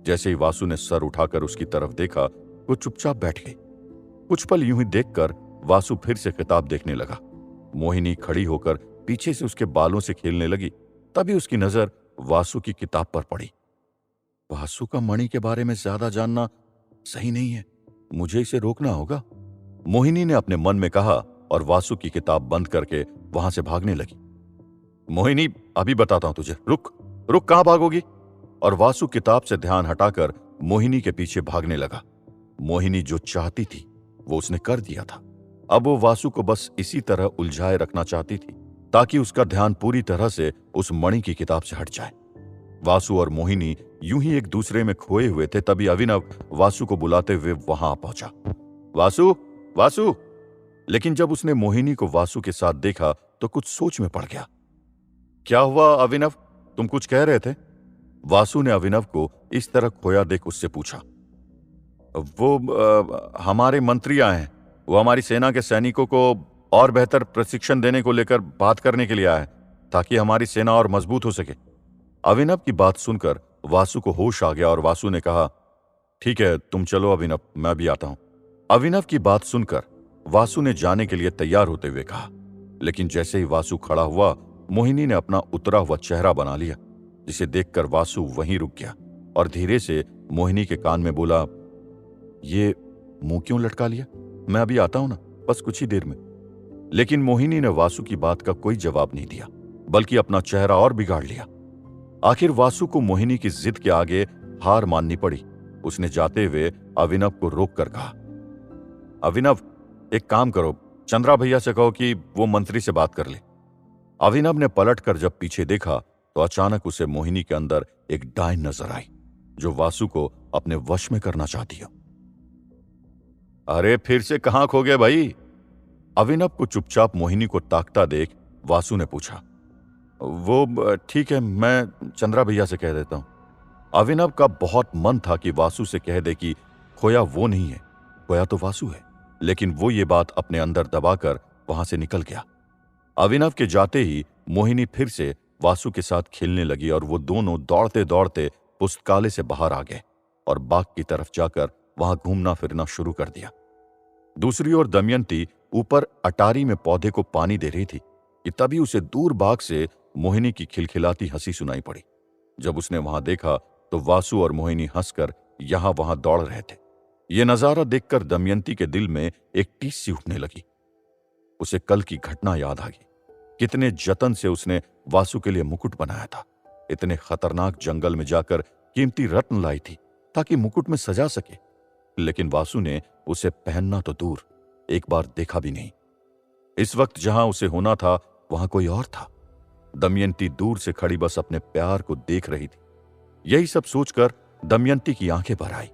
जैसे ही वासु ने सर उठाकर उसकी तरफ देखा, वो चुपचाप बैठ गई। कुछ पल यूं ही देखकर वासु फिर से किताब देखने लगा। मोहिनी खड़ी होकर पीछे से उसके बालों से खेलने लगी। तभी उसकी नजर वासु की किताब पर पड़ी। वासु का मणि के बारे में ज्यादा जानना सही नहीं है, मुझे इसे रोकना होगा, मोहिनी ने अपने मन में कहा और वासु की किताब बंद करके वहां से भागने लगी। मोहिनी, अभी बताता हूं तुझे, रुक रुक, कहां भागोगी? और वासु किताब से ध्यान हटाकर मोहिनी के पीछे भागने लगा। मोहिनी जो चाहती थी वो उसने कर दिया था। अब वो वासु को बस इसी तरह उलझाए रखना चाहती थी ताकि उसका ध्यान पूरी तरह से उस मणि की किताब से हट जाए। वासु और मोहिनी यूं ही एक दूसरे में खोए हुए थे। तभी अभिनव वासु को बुलाते हुए वहां आ पहुंचा। वासु, वासु! लेकिन जब उसने मोहिनी को वासु के साथ देखा तो कुछ सोच में पड़ गया। क्या हुआ अभिनव, तुम कुछ कह रहे थे? वासु ने अभिनव को इस तरह खोया देख उससे पूछा। वो हमारे मंत्री आए हैं, वो हमारी सेना के सैनिकों को और बेहतर प्रशिक्षण देने को लेकर बात करने के लिए आए ताकि हमारी सेना और मजबूत हो सके। अभिनव की बात सुनकर वासु को होश आ गया और वासु ने कहा, ठीक है तुम चलो अभिनव, मैं भी आता हूं। अभिनव की बात सुनकर वासु ने जाने के लिए तैयार होते हुए कहा, लेकिन जैसे ही वासु खड़ा हुआ, मोहिनी ने अपना उतरा हुआ चेहरा बना लिया, जिसे देखकर वासु वहीं रुक गया और धीरे से मोहिनी के कान में बोला, ये मुंह क्यों लटका लिया? मैं अभी आता हूं ना, बस कुछ ही देर में। लेकिन मोहिनी ने वासु की बात का कोई जवाब नहीं दिया, बल्कि अपना चेहरा और बिगाड़ लिया। आखिर वासु को मोहिनी की जिद के आगे हार माननी पड़ी। उसने जाते हुए अभिनव को रोक कर कहा, अभिनव एक काम करो, चंद्रा भैया से कहो कि वो मंत्री से बात कर ले। अभिनव ने पलटकर जब पीछे देखा तो अचानक उसे मोहिनी के अंदर एक डायन नजर आई जो वासु को अपने वश में करना चाहती हो। अरे फिर से कहां खो गए भाई? अभिनव को चुपचाप मोहिनी को ताकता देख वासु ने पूछा। वो ठीक है, मैं चंद्रा भैया से कह देता हूं। अभिनव का बहुत मन था कि वासु से कह दे कि खोया वो नहीं है, खोया तो वासु है, लेकिन वो ये बात अपने अंदर दबाकर वहां से निकल गया। अभिनव के जाते ही मोहिनी फिर से वासु के साथ खेलने लगी और वो दोनों दौड़ते दौड़ते पुस्तकालय से बाहर आ गए और बाग की तरफ जाकर वहां घूमना फिरना शुरू कर दिया। दूसरी ओर दमयंती ऊपर अटारी में पौधे को पानी दे रही थी कि तभी उसे दूर बाग से मोहिनी की खिलखिलाती हंसी सुनाई पड़ी। जब उसने वहां देखा तो वासु और मोहिनी हंसकर यहां वहां दौड़ रहे थे। यह नजारा देखकर दमयंती के दिल में एक टीस सी उठने लगी। उसे कल की घटना याद आ गई। कितने जतन से उसने वासु के लिए मुकुट बनाया था। इतने खतरनाक जंगल में जाकर कीमती रत्न लाई थी ताकि मुकुट में सजा सके, लेकिन वासु ने उसे पहनना तो दूर, एक बार देखा भी नहीं। इस वक्त जहां उसे होना था वहां कोई और था। दमयंती दूर से खड़ी बस अपने प्यार को देख रही थी। यही सब सोचकर दमयंती की आंखें भर आई।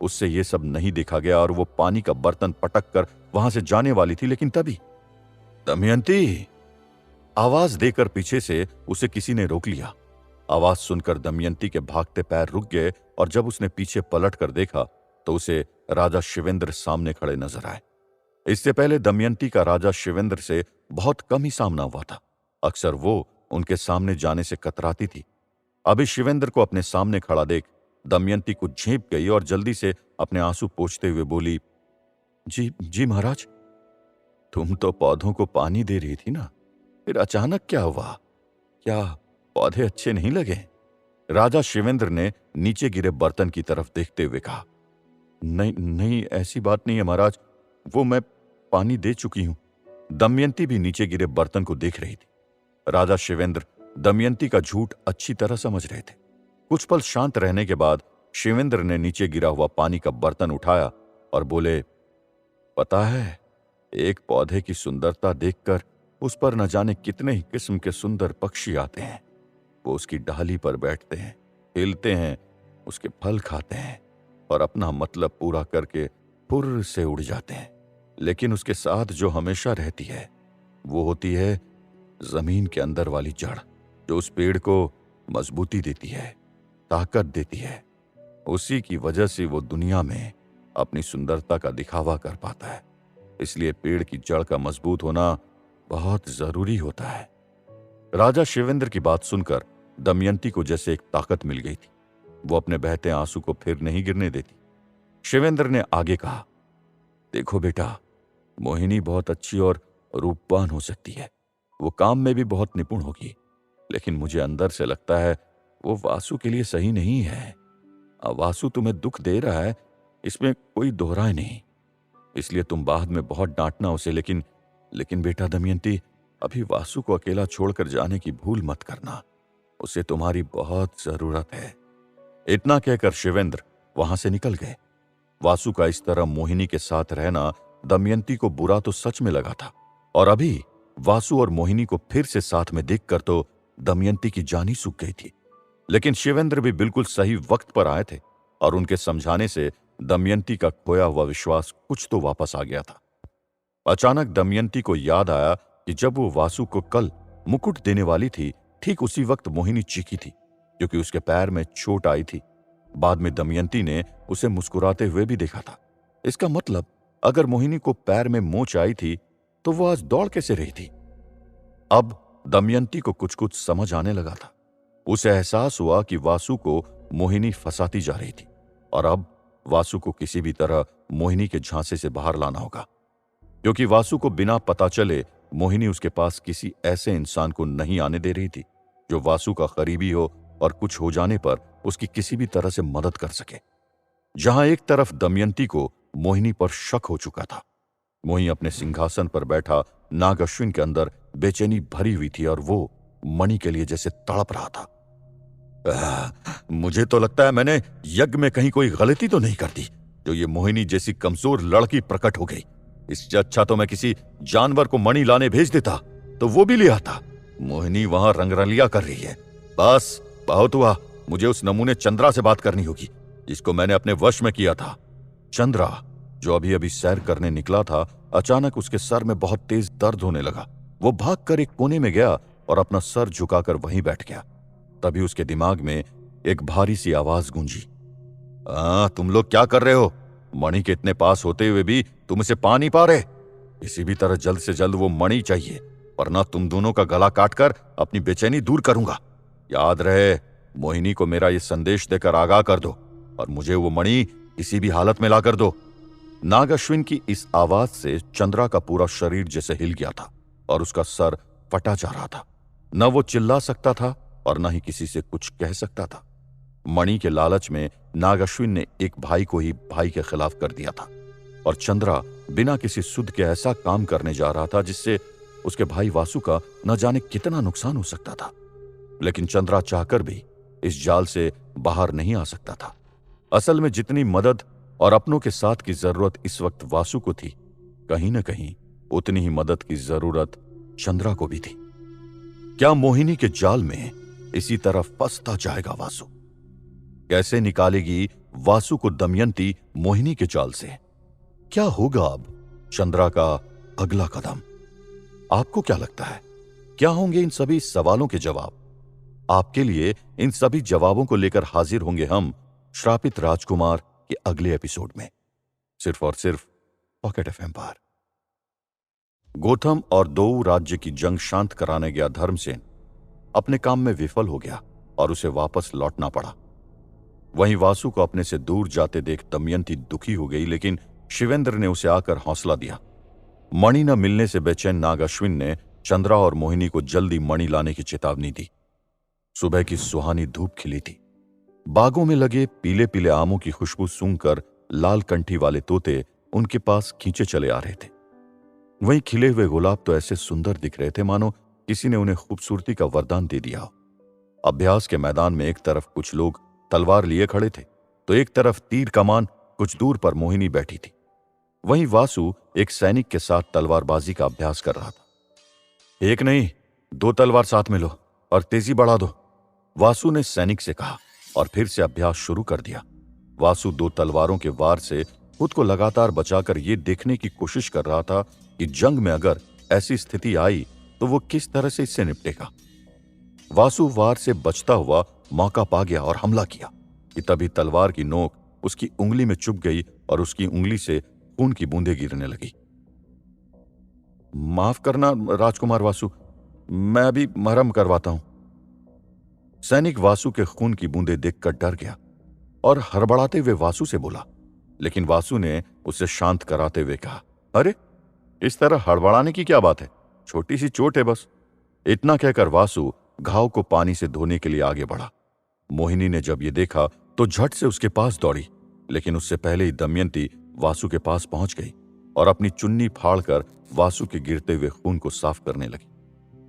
उससे यह सब नहीं देखा गया और वो पानी का बर्तन पटक कर वहां से जाने वाली थी, लेकिन तभी दमयंती आवाज देकर पीछे से उसे किसी ने रोक लिया। आवाज सुनकर दमयंती के भागते पैर रुक गए और जब उसने पीछे पलट कर देखा तो उसे राजा शिवेंद्र सामने खड़े नजर आए। इससे पहले दमयंती का राजा शिवेंद्र से बहुत कम ही सामना हुआ था। अक्सर वो उनके सामने जाने से कतराती थी। अभी शिवेंद्र को अपने सामने खड़ा देख दमयंती कुछ झेंप गई और जल्दी से अपने आंसू पोंछते हुए बोली, जी जी महाराज, तुम तो पौधों को पानी दे रही थी ना, फिर अचानक क्या हुआ? क्या पौधे अच्छे नहीं लगे? राजा शिवेंद्र ने नीचे गिरे बर्तन की तरफ देखते हुए कहा, नहीं नहीं, ऐसी बात नहीं है महाराज, वो मैं पानी दे चुकी हूं। दमयंती भी नीचे गिरे बर्तन को देख रही थी। राजा शिवेंद्र दमयंती का झूठ अच्छी तरह समझ रहे थे। कुछ पल शांत रहने के बाद शिवेंद्र ने नीचे गिरा हुआ पानी का बर्तन उठाया और बोले, पता है, एक पौधे की सुंदरता देखकर उस पर न जाने कितने ही किस्म के सुंदर पक्षी आते हैं। वो उसकी डाली पर बैठते हैं, हिलते हैं, उसके फल खाते हैं और अपना मतलब पूरा करके फुर्र से उड़ जाते हैं। लेकिन उसके साथ जो हमेशा रहती है वो होती है जमीन के अंदर वाली जड़, जो उस पेड़ को मजबूती देती है, ताकत देती है। उसी की वजह से वो दुनिया में अपनी सुंदरता का दिखावा कर पाता है। इसलिए पेड़ की जड़ का मजबूत होना बहुत जरूरी होता है। राजा शिवेंद्र की बात सुनकर दमयंती को जैसे एक ताकत मिल गई थी। वो अपने बहते आंसू को फिर नहीं गिरने देती। शिवेंद्र ने आगे कहा, देखो बेटा, मोहिनी बहुत अच्छी और रूपवान हो सकती है, वो काम में भी बहुत निपुण होगी, लेकिन मुझे अंदर से लगता है वो वासु के लिए सही नहीं है। अब वासु तुम्हें दुख दे रहा है, इसमें कोई दोहराए नहीं, इसलिए तुम बाद में बहुत डांटना उसे, लेकिन बेटा दमयंती, अभी वासु को अकेला छोड़कर जाने की भूल मत करना, उसे तुम्हारी बहुत जरूरत है। इतना कहकर शिवेंद्र वहां से निकल गए। वासु का इस तरह मोहिनी के साथ रहना दमयंती को बुरा तो सच में लगा था, और अभी वासु और मोहिनी को फिर से साथ में देखकर तो दमयंती की जान ही सूख गई थी। लेकिन शिवेंद्र भी बिल्कुल सही वक्त पर आए थे और उनके समझाने से दमयंती का खोया हुआ विश्वास कुछ तो वापस आ गया था। अचानक दमयंती को याद आया कि जब वो वासु को कल मुकुट देने वाली थी, ठीक उसी वक्त मोहिनी चीखी थी, क्योंकि उसके पैर में चोट आई थी। बाद में दमयंती ने उसे मुस्कुराते हुए भी देखा था। इसका मतलब अगर मोहिनी को पैर में मोच आई थी तो वो आज दौड़ कैसे रही थी? अब दमयंती को कुछ कुछ समझ आने लगा था। उसे एहसास हुआ कि वासु को मोहिनी फंसाती जा रही थी और अब वासु को किसी भी तरह मोहिनी के झांसे से बाहर लाना होगा, क्योंकि वासु को बिना पता चले मोहिनी उसके पास किसी ऐसे इंसान को नहीं आने दे रही थी जो वासु का करीबी हो और कुछ हो जाने पर उसकी किसी भी तरह से मदद कर सके। जहां एक तरफ दमयंती को मोहिनी पर शक हो चुका था, वहीं अपने सिंहासन पर बैठा नाग अश्विन के अंदर बेचैनी भरी हुई थी और वो मणि के लिए जैसे तड़प रहा था। मुझे तो लगता है मैंने यज्ञ में कहीं कोई गलती तो नहीं कर दी जो ये मोहिनी जैसी कमजोर लड़की प्रकट हो गई। इससे अच्छा तो मैं किसी जानवर को मणि लाने भेज देता तो वो भी ले आता। मोहिनी वहां रंगरलिया कर रही है। बस बहुत हुआ, मुझे उस नमूने चंद्रा से बात करनी होगी जिसको मैंने अपने वश में किया था। चंद्रा, जो अभी अभी सैर करने निकला था, अचानक उसके सर में बहुत तेज दर्द होने लगा। वो भागकर एक कोने में गया और अपना सर झुकाकर वहीं बैठ गया। तभी उसके दिमाग में एक भारी सी आवाज गूंजी, तुम लोग क्या कर रहे हो? मणि के इतने पास होते हुए भी तुम इसे पा नहीं पा रहे। किसी भी तरह जल्द से जल्द वो मणि चाहिए, वरना तुम दोनों का गला काटकर अपनी बेचैनी दूर करूंगा। याद रहे, मोहिनी को मेरा ये संदेश देकर आगाह कर दो और मुझे वो मणि किसी भी हालत में ला कर दो। नाग अश्विन की इस आवाज से चंद्रा का पूरा शरीर जैसे हिल गया था और उसका सर फटा जा रहा था। न वो चिल्ला सकता था और न ही किसी से कुछ कह सकता था। मणि के लालच में नाग अश्विन ने एक भाई को ही भाई के खिलाफ कर दिया था और चंद्रा बिना किसी सुध के ऐसा काम करने जा रहा था जिससे उसके भाई वासु का न जाने कितना नुकसान हो सकता था। लेकिन चंद्रा चाहकर भी इस जाल से बाहर नहीं आ सकता था। असल में जितनी मदद और अपनों के साथ की जरूरत इस वक्त वासु को थी, कहीं न कहीं उतनी ही मदद की जरूरत चंद्रा को भी थी। क्या मोहिनी के जाल में इसी तरह फंसता जाएगा वासु? कैसे निकालेगी वासु को दमयंती मोहिनी के जाल से? क्या होगा अब चंद्रा का अगला कदम? आपको क्या लगता है, क्या होंगे इन सभी सवालों के जवाब? आपके लिए इन सभी जवाबों को लेकर हाजिर होंगे हम श्रापित राजकुमार के अगले एपिसोड में, सिर्फ और सिर्फ पॉकेट एफएम पर। गौतम और दो राज्य की जंग शांत कराने गया धर्मसेन अपने काम में विफल हो गया और उसे वापस लौटना पड़ा। वहीं वासु को अपने से दूर जाते देख दमयंती दुखी हो गई, लेकिन शिवेंद्र ने उसे आकर हौसला दिया। मणि न मिलने से बेचैन नाग अश्विन ने चंद्रा और मोहिनी को जल्दी मणि लाने की चेतावनी दी। सुबह की सुहानी धूप खिली थी। बागों में लगे पीले पीले आमों की खुशबू सूंघकर लाल कंठी वाले तोते उनके पास खींचे चले आ रहे थे। वहीं खिले हुए गुलाब तो ऐसे सुंदर दिख रहे थे मानो किसी ने उन्हें खूबसूरती का वरदान दे दिया हो। अभ्यास के मैदान में एक तरफ कुछ लोग तलवार लिए खड़े थे तो एक तरफ तीर कमान कुछ दूर पर मोहिनी बैठी थी। वहीं वासु एक सैनिक के साथ तलवारबाजी का अभ्यास कर रहा था। एक नहीं, 2 तलवार साथ में लो और तेजी बढ़ा दो, वासु ने सैनिक से कहा और फिर से अभ्यास शुरू कर दिया। वासु 2 तलवारों के वार से खुद को लगातार बचाकर यह देखने की कोशिश कर रहा था कि जंग में अगर ऐसी स्थिति आई तो वो किस तरह से इससे निपटेगा। वासु वार से बचता हुआ मौका पा गया और हमला किया कि तभी तलवार की नोक उसकी उंगली में चुभ गई और उसकी उंगली से खून की बूंदें गिरने लगी। माफ करना राजकुमार वासु, मैं अभी मरहम करवाता हूं। सैनिक वासु के खून की बूंदें देखकर डर गया और हड़बड़ाते हुए वासु से बोला, लेकिन वासु ने उसे शांत कराते हुए कहा, अरे इस तरह हड़बड़ाने की क्या बात है, छोटी सी चोट है बस। इतना कहकर वासु घाव को पानी से धोने के लिए आगे बढ़ा। मोहिनी ने जब ये देखा तो झट से उसके पास दौड़ी, लेकिन उससे पहले ही दमयंती वासु के पास पहुंच गई और अपनी चुन्नी फाड़कर वासु के गिरते हुए खून को साफ करने लगी।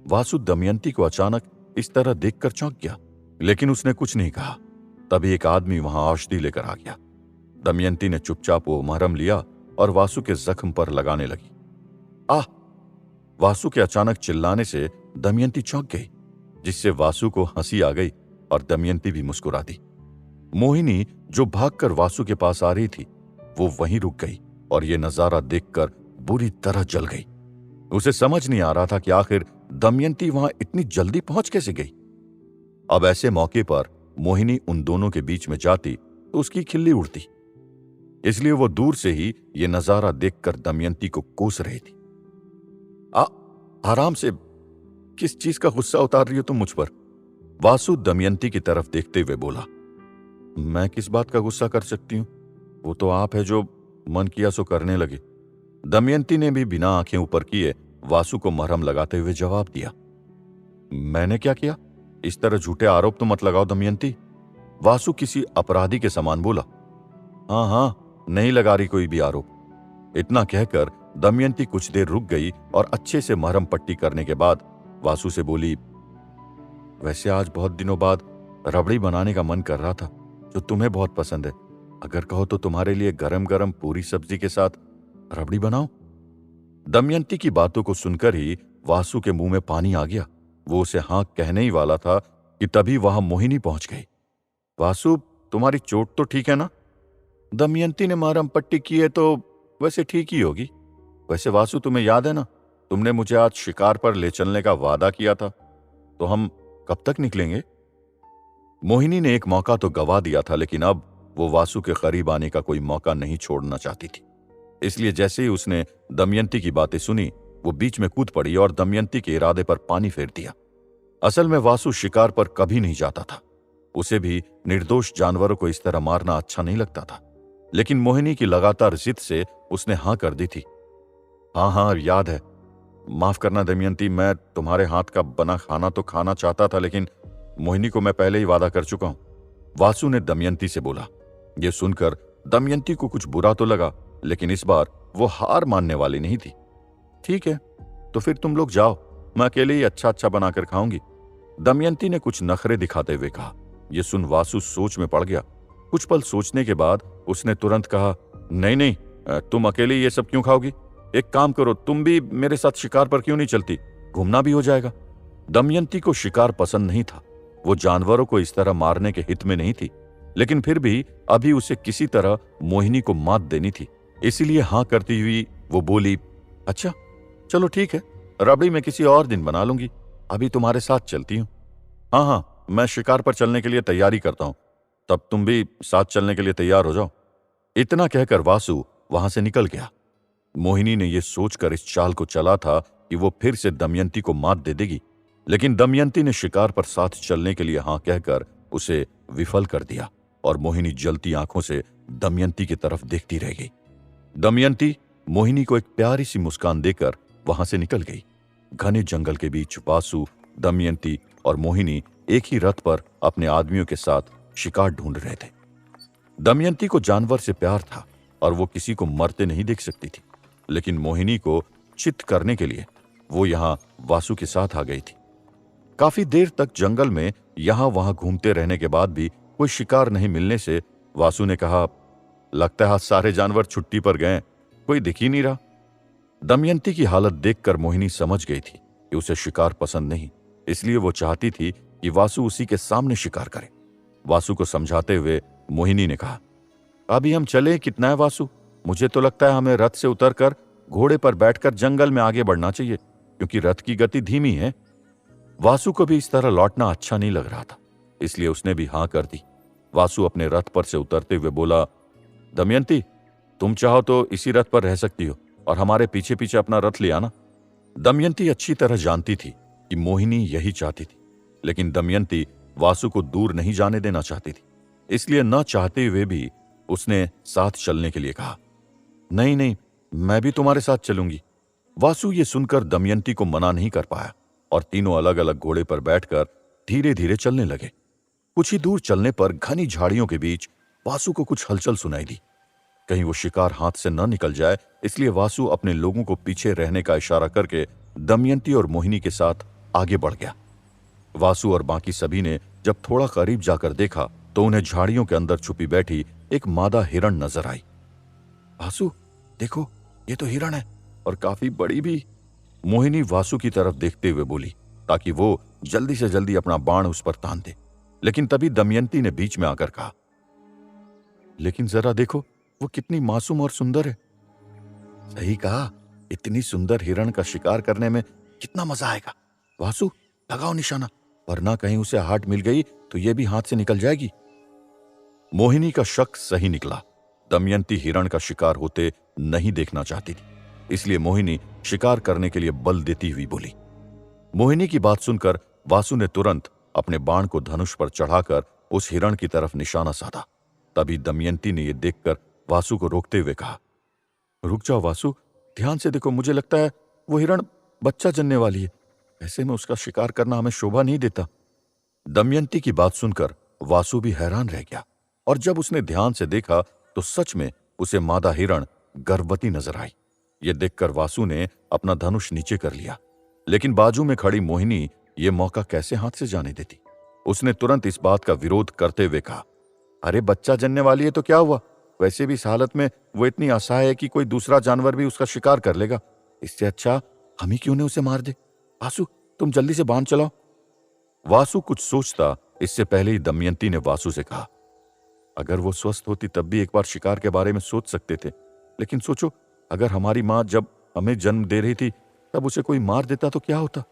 वासु दमयंती को अचानक इस तरह देखकर चौंक गया, लेकिन उसने कुछ नहीं कहा। तभी एक आदमी वहां औषधि लेकर आ गया। दमयंती ने चुपचाप वो मरहम लिया और वासु के जख्म पर लगाने लगी। आह! वासु के अचानक चिल्लाने से दमयंती चौंक गई, जिससे वासु को हंसी आ गई और दमयंती भी मुस्कुरा दी। मोहिनी जो भागकर वासु के पास आ रही थी वो वहीं रुक गई और ये नजारा देखकर बुरी तरह जल गई। उसे समझ नहीं आ रहा था कि आखिर दमयंती वहां इतनी जल्दी पहुंच कैसे गई। अब ऐसे मौके पर मोहिनी उन दोनों के बीच में जाती तो उसकी खिल्ली उड़ती, इसलिए वो दूर से ही ये नजारा देखकर दमयंती को कोस रही थी। आराम से, किस चीज का गुस्सा उतार रही हो तुम मुझ पर? वासु दमयंती की तरफ देखते हुए बोला। मैं किस बात का गुस्सा कर सकती हूं? वो तो आप है जो मन किया सो करने लगे। दमयंती ने भी बिना आंखें ऊपर किए वासु को मरहम लगाते हुए जवाब दिया। मैंने क्या किया? इस तरह झूठे आरोप तो मत लगाओ दमयंती, वासु किसी अपराधी के समान बोला। हाँ, नहीं लगा रही कोई भी आरोप। इतना कहकर दमयंती कुछ देर रुक गई और अच्छे से मरहम पट्टी करने के बाद वासु से बोली, वैसे आज बहुत दिनों बाद रबड़ी बनाने का मन कर रहा था जो तुम्हें बहुत पसंद है। अगर कहो तो तुम्हारे लिए गरम गरम पूरी सब्जी के साथ रबड़ी बनाओ। दमयंती की बातों को सुनकर ही वासु के मुंह में पानी आ गया। वो उसे हाँ कहने ही वाला था कि तभी वहां मोहिनी पहुंच गई। वासु, तुम्हारी चोट तो ठीक है ना? दमयंती ने मरहम पट्टी की है तो वैसे ठीक ही होगी। वैसे वासु, तुम्हें याद है ना, तुमने मुझे आज शिकार पर ले चलने का वादा किया था, तो हम कब तक निकलेंगे? मोहिनी ने एक मौका तो गवा दिया था, लेकिन अब वो वासु के करीब आने का कोई मौका नहीं छोड़ना चाहती थी। इसलिए जैसे ही उसने दमयंती की बातें सुनी वो बीच में कूद पड़ी और दमयंती के इरादे पर पानी फेर दिया। असल में वासु शिकार पर कभी नहीं जाता था। उसे भी निर्दोष जानवरों को इस तरह मारना अच्छा नहीं लगता था, लेकिन मोहिनी की लगातार जिद से उसने हां कर दी थी। हाँ, याद है। माफ करना दमयंती, मैं तुम्हारे हाथ का बना खाना तो खाना चाहता था, लेकिन मोहिनी को मैं पहले ही वादा कर चुका हूं, वासु ने दमयंती से बोला। यह सुनकर दमयंती को कुछ बुरा तो लगा, लेकिन इस बार वो हार मानने वाली नहीं थी। ठीक है, तो फिर तुम लोग जाओ, मैं अकेले ही अच्छा बनाकर खाऊंगी, दमयंती ने कुछ नखरे दिखाते हुए कहा। यह सुन वासु सोच में पड़ गया। कुछ पल सोचने के बाद उसने तुरंत कहा, नहीं, तुम अकेले ये सब क्यों खाओगी? एक काम करो, तुम भी मेरे साथ शिकार पर क्यों नहीं चलती? घूमना भी हो जाएगा। दमयंती को शिकार पसंद नहीं था। वो जानवरों को इस तरह मारने के हित में नहीं थी, लेकिन फिर भी अभी उसे किसी तरह मोहिनी को मात देनी थी। इसीलिए हां करती हुई वो बोली, अच्छा चलो ठीक है, रबड़ी मैं किसी और दिन बना लूंगी, अभी तुम्हारे साथ चलती हूँ। हाँ, मैं शिकार पर चलने के लिए तैयारी करता हूं, तब तुम भी साथ चलने के लिए तैयार हो जाओ। इतना कहकर वासु वहां से निकल गया। मोहिनी ने यह सोचकर इस चाल को चला था कि वो फिर से दमयंती को मात दे देगी, लेकिन दमयंती ने शिकार पर साथ चलने के लिए हां कहकर उसे विफल कर दिया और मोहिनी जलती आंखों से दमयंती की तरफ देखती रह गई। दमयंती मोहिनी को एक प्यारी सी मुस्कान देकर वहां से निकल गई। घने जंगल के बीच वासु, दमयंती और मोहिनी एक ही रथ पर अपने आदमियों के साथ शिकार ढूंढ रहे थे। दमयंती को जानवर से प्यार था और वो किसी को मरते नहीं देख सकती थी, लेकिन मोहिनी को चित्त करने के लिए वो यहां वासु के साथ आ गई थी। काफी देर तक जंगल में यहां वहां घूमते रहने के बाद भी कोई शिकार नहीं मिलने से वासु ने कहा, लगता है आज सारे जानवर छुट्टी पर गए, कोई दिख ही नहीं रहा। दमयंती की हालत देखकर मोहिनी समझ गई थी कि उसे शिकार पसंद नहीं, इसलिए वो चाहती थी कि वासु उसी के सामने शिकार करे। वासु को समझाते हुए मोहिनी ने कहा, अभी हम चले कितना है वासु? मुझे तो लगता है हमें रथ से उतरकर घोड़े पर बैठकर जंगल में आगे बढ़ना चाहिए, क्योंकि रथ की गति धीमी है। वासु को भी इस तरह लौटना अच्छा नहीं लग रहा था, इसलिए उसने भी हां कर दी। वासु अपने रथ पर से उतरते हुए बोला, दमयंती, तुम चाहो तो इसी रथ पर रह सकती हो और हमारे पीछे पीछे अपना रथ ले आना। दमयंती अच्छी तरह जानती थी कि मोहिनी यही चाहती थी, लेकिन दमयंती वासु को दूर नहीं जाने देना चाहती थी, इसलिए न चाहते हुए भी उसने साथ चलने के लिए कहा। नहीं नहीं, मैं भी तुम्हारे साथ चलूंगी। वासु ये सुनकर दमयंती को मना नहीं कर पाया और तीनों अलग अलग घोड़े पर बैठकर धीरे धीरे चलने लगे। कुछ ही दूर चलने पर घनी झाड़ियों के बीच वासु को कुछ हलचल सुनाई दी। कहीं वो शिकार हाथ से न निकल जाए, इसलिए वासु अपने लोगों को पीछे रहने का इशारा करके दमयंती और मोहिनी के साथ आगे बढ़ गया। वासु और बाकी सभी ने जब थोड़ा करीब जाकर देखा तो उन्हें झाड़ियों के अंदर छुपी बैठी एक मादा हिरण नजर आई। वासु, देखो, ये तो हिरण है और काफी बड़ी भी। मोहिनी वासु की तरफ देखते हुए बोली, ताकि वो जल्दी से जल्दी अपना बाण उस पर तान दे, लेकिन तभी दमयंती ने बीच में आकर कहा, लेकिन जरा देखो, वो कितनी मासूम और सुंदर है। सही कहा, इतनी सुंदर हिरण का शिकार करने में कितना मजा आएगा। वासु, लगाओ निशाना, वरना कहीं उसे आहट मिल गई तो यह भी हाथ से निकल जाएगी। मोहिनी का शक सही निकला। दमयंती हिरण का शिकार होते नहीं देखना चाहती थी, इसलिए मोहिनी शिकार करने के लिए बल देती हुई बोली। मोहिनी की बात सुनकर वासु ने तुरंत अपने बाण को धनुष पर चढ़ाकर उस हिरण की तरफ निशाना साधा। तभी दमयंती ने यह देखकर वासु को रोकते हुए कहा, रुक जाओ वासु, ध्यान से देखो, मुझे लगता है वो हिरण बच्चा जनने वाली है। ऐसे में उसका शिकार करना हमें शोभा नहीं देता। दमयंती की बात सुनकर वासु भी हैरान रह गया और जब उसने ध्यान से देखा तो सच में उसे मादा हिरण गर्भवती नजर आई। यह देखकर वासु ने अपना धनुष नीचे कर लिया, लेकिन बाजू में खड़ी मोहिनी यह मौका कैसे हाथ से जाने देती। उसने तुरंत इस बात का विरोध करते हुए कहा, अरे बच्चा जनने वाली है तो क्या हुआ? वैसे भी इस हालत में वो इतनी असहाय है कि कोई दूसरा जानवर भी उसका शिकार कर लेगा। इससे अच्छा हम ही क्यों न उसे मार दे। वासु, तुम जल्दी से बाण चलाओ। वासु कुछ सोचता इससे पहले ही दमयंती ने वासु से कहा, अगर वो स्वस्थ होती तब भी एक बार शिकार के बारे में सोच सकते थे, लेकिन सोचो, अगर हमारी मां जब हमें जन्म दे रही थी तब उसे कोई मार देता तो क्या होता?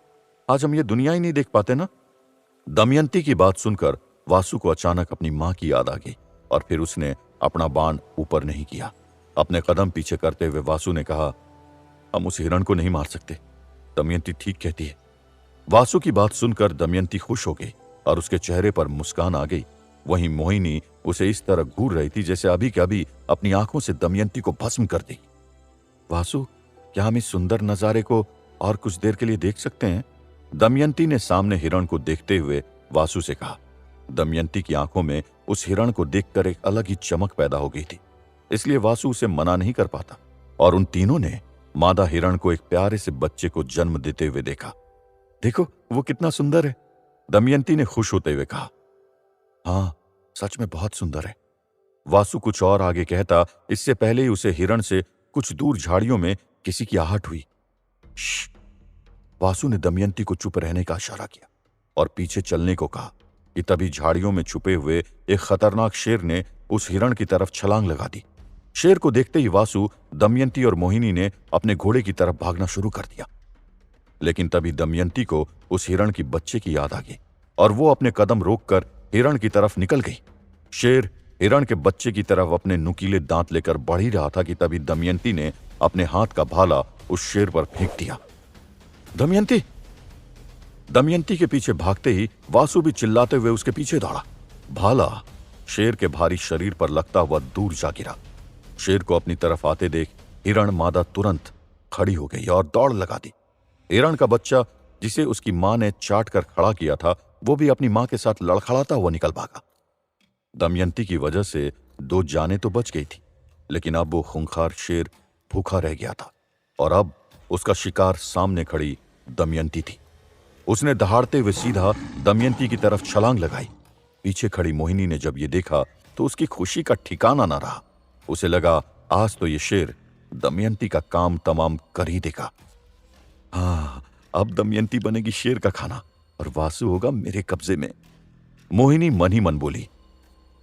आज हम ये दुनिया ही नहीं देख पाते ना। दमयंती की बात सुनकर वासु को अचानक अपनी मां की याद आ गई और फिर उसने अपना बाण ऊपर नहीं किया। अपने कदम पीछे करते हुए वासु ने कहा, हम उस हिरण को नहीं मार सकते। दमयंती ठीक कहती है। वासु की बात सुनकर दमयंती खुश हो गई और उसके चेहरे पर मुस्कान आ गई। वहीं मोहिनी उसे इस तरह घूर रही थी जैसे अभी के अभी अपनी आंखों से दमयंती को भस्म कर दी। वासु, क्या हम इस सुंदर नजारे को और कुछ देर के लिए देख सकते हैं? दमयंती ने सामने हिरण को देखते हुए वासु से कहा। दमयंती की आंखों में उस हिरण को देखकर एक अलग ही चमक पैदा हो गई थी, इसलिए वासु उसे मना नहीं कर पाता और उन तीनों ने मादा हिरण को एक प्यारे से बच्चे को जन्म देते हुए देखा। देखो, वो कितना सुंदर है। दमयंती ने खुश होते हुए कहा, हाँ, सच में बहुत सुंदर है। वासु कुछ और आगे कहता इससे पहले ही उसे हिरण से कुछ दूर झाड़ियों में किसी की आहट हुई। श्श! वासु ने दमयंती को चुप रहने का इशारा किया और पीछे चलने को कहा कि तभी झाड़ियों में छुपे हुए एक खतरनाक शेर ने उस हिरण की तरफ छलांग लगा दी। शेर को देखते ही वासु, दमयंती और मोहिनी ने अपने घोड़े की तरफ भागना शुरू कर दिया, लेकिन तभी दमयंती को उस हिरण की बच्चे की याद आ गई और वो अपने कदम रोककर हिरण की तरफ निकल गई। शेर हिरण के बच्चे की तरफ अपने नुकीले दांत लेकर बढ़ ही रहा था कि तभी दमयंती ने अपने हाथ का भाला उस शेर पर फेंक दिया। दमयंती! दमयंती के पीछे भागते ही वासु भी चिल्लाते हुए उसके पीछे दौड़ा। भाला शेर के भारी शरीर पर लगता हुआ दूर जा गिरा। शेर को अपनी तरफ आते देख हिरण मादा तुरंत खड़ी हो गई और दौड़ लगा दी। हिरण का बच्चा, जिसे उसकी मां ने चाट कर खड़ा किया था, वो भी अपनी मां के साथ लड़खड़ाता हुआ निकल भागा। दमयंती की वजह से 2 जानें तो बच गई थी, लेकिन अब वो खूंखार शेर भूखा रह गया था और अब उसका शिकार सामने खड़ी दमयंती थी। उसने दहाड़ते हुए सीधा दमयंती की तरफ छलांग लगाई। पीछे खड़ी मोहिनी ने जब ये देखा तो उसकी खुशी का ठिकाना न रहा। उसे लगा आज तो ये शेर दमयंती का काम तमाम कर ही देगा। हाँ, अब दमयंती बनेगी शेर का खाना और वासु होगा मेरे कब्जे में, मोहिनी मन ही मन बोली।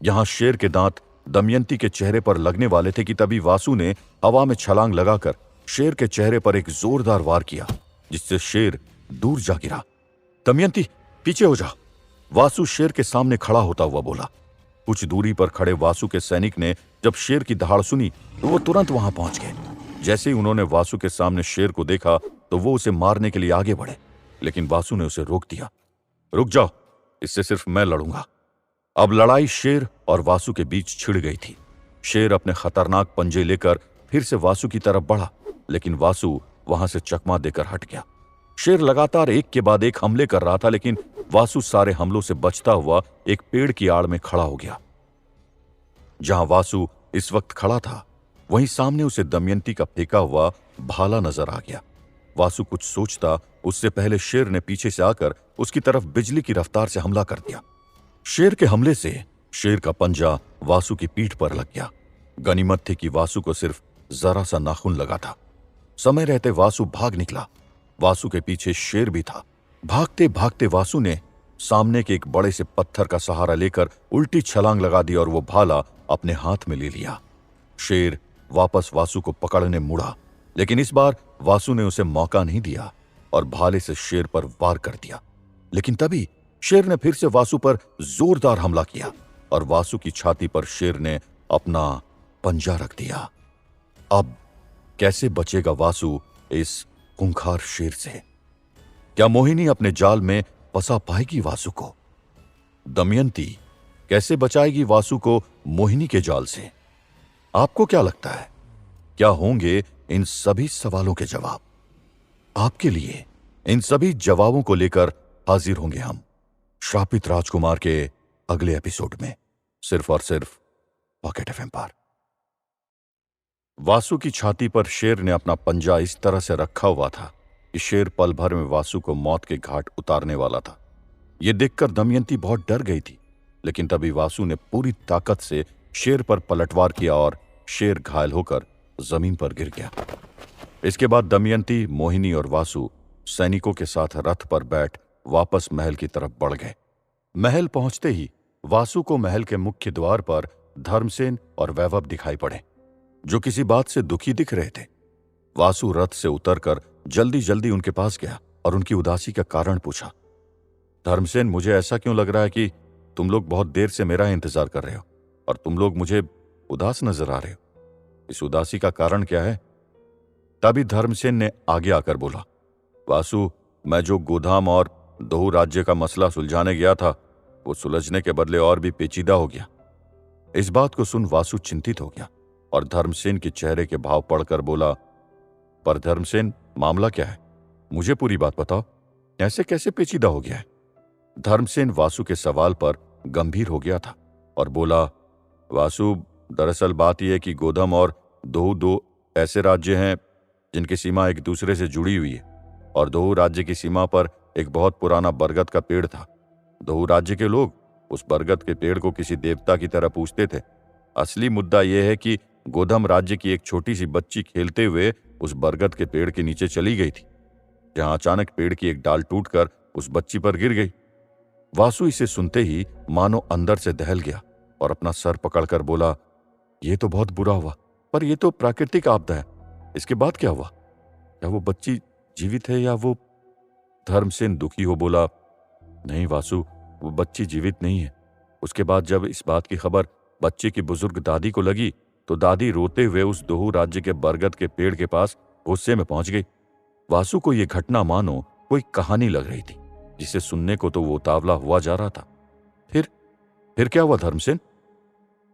यहां शेर के दांत दमयंती के चेहरे पर लगने वाले थे कि तभी वासु ने हवा में छलांग लगाकर शेर के चेहरे पर एक जोरदार वार किया, जिससे शेर दूर जा गिरा। दमयंती, पीछे हो जा, वासु शेर के सामने खड़ा होता हुआ बोला। कुछ दूरी पर खड़े वासु के सैनिक ने जब शेर की दहाड़ सुनी तो वो तुरंत वहां पहुंच गए। जैसे ही उन्होंने वासु के सामने शेर को देखा तो वो उसे मारने के लिए आगे बढ़े, लेकिन वासु ने उसे रोक दिया। रुक जाओ, इससे सिर्फ मैं लड़ूंगा। अब लड़ाई शेर और वासु के बीच छिड़ गई थी। शेर अपने खतरनाक पंजे लेकर फिर से वासु की तरफ बढ़ा, लेकिन वासु वहां से चकमा देकर हट गया। शेर लगातार एक के बाद एक हमले कर रहा था, लेकिन वासु सारे हमलों से बचता हुआ एक पेड़ की आड़ में खड़ा हो गया। जहां वासु इस वक्त खड़ा था वहीं सामने उसे दमयंती का फेंका हुआ भाला नजर आ गया। वासु कुछ सोचता उससे पहले शेर ने पीछे से आकर उसकी तरफ बिजली की रफ्तार से हमला कर दिया। शेर के हमले से शेर का पंजा वासु की पीठ पर लग गया। गनीमत थी कि वासु को सिर्फ जरा सा नाखून लगा था। समय रहते वासु भाग निकला। वासु के पीछे शेर भी था। भागते भागते वासु ने सामने के एक बड़े से पत्थर का सहारा लेकर उल्टी छलांग लगा दी और वो भाला अपने हाथ में ले लिया। शेर वापस वासु को पकड़ने मुड़ा, लेकिन इस बार वासु ने उसे मौका नहीं दिया और भाले से शेर पर वार कर दिया। लेकिन तभी शेर ने फिर से वासु पर जोरदार हमला किया और वासु की छाती पर शेर ने अपना पंजा रख दिया। अब कैसे बचेगा वासु इस खूंखार शेर से? क्या मोहिनी अपने जाल में फंसा पाएगी वासु को? दमयंती कैसे बचाएगी वासु को मोहिनी के जाल से? आपको क्या लगता है, क्या होंगे इन सभी सवालों के जवाब? आपके लिए इन सभी जवाबों को लेकर हाजिर होंगे हम श्रापित राजकुमार के अगले एपिसोड में, सिर्फ और सिर्फ पॉकेट एफएम पर। वासु की छाती पर शेर ने अपना पंजा इस तरह से रखा हुआ था कि शेर पल भर में वासु को मौत के घाट उतारने वाला था। यह देखकर दमयंती बहुत डर गई थी, लेकिन तभी वासु ने पूरी ताकत से शेर पर पलटवार किया और शेर घायल होकर जमीन पर गिर गया। इसके बाद दमयंती, मोहिनी और वासु सैनिकों के साथ रथ पर बैठ वापस महल की तरफ बढ़ गए। महल पहुंचते ही वासु को महल के मुख्य द्वार पर धर्मसेन और वैभव दिखाई पड़े, जो किसी बात से दुखी दिख रहे थे। वासु रथ से उतरकर जल्दी जल्दी उनके पास गया और उनकी उदासी का कारण पूछा। धर्मसेन, मुझे ऐसा क्यों लग रहा है कि तुम लोग बहुत देर से मेरा इंतजार कर रहे हो और तुम लोग मुझे उदास नजर आ रहे हो। इस उदासी का कारण क्या है? तभी धर्मसेन ने आगे आकर बोला, वासु, मैं जो गोधाम और दोहू राज्य का मसला सुलझाने गया था वो सुलझने के बदले और भी पेचीदा हो गया। इस बात को सुन वासु चिंतित हो गया और धर्मसेन के चेहरे के भाव पढ़कर बोला, पर धर्मसेन, मामला क्या है? मुझे पूरी बात बताओ, ऐसे कैसे पेचीदा हो गया है? धर्मसेन वासु के सवाल पर गंभीर हो गया था और बोला, वासु, दरअसल बात यह है कि गोधम और दोहू 2 ऐसे राज्य हैं जिनकी सीमा एक दूसरे से जुड़ी हुई है और दोहू राज्य की सीमा पर एक बहुत पुराना बरगद का पेड़ था। दोहू राज्य के लोग उस बरगद के पेड़ को किसी देवता की तरह पूजते थे। असली मुद्दा यह है कि गोधम राज्य की एक छोटी सी बच्ची खेलते हुए उस बरगद के पेड़ के नीचे चली गई थी, जहां अचानक पेड़ की एक डाल टूटकर उस बच्ची पर गिर गई। वासु इसे सुनते ही मानो अंदर से दहल गया और अपना सर पकड़कर बोला, यह तो बहुत बुरा हुआ, पर यह तो प्राकृतिक आपदा है। इसके बाद क्या हुआ? क्या वो बच्ची जीवित है या वो? धर्मसेन दुखी हो बोला, नहीं वासु, वो बच्ची जीवित नहीं है। उसके बाद जब इस बात की खबर बच्चे की बुजुर्ग दादी को लगी तो दादी रोते हुए उस दोहू राज्य के बरगद के पेड़ के पास गुस्से में पहुंच गई। वासु को यह घटना मानो कोई कहानी लग रही थी, जिसे सुनने को तो वो उतावला हुआ जा रहा था। फिर क्या हुआ धर्मसेन?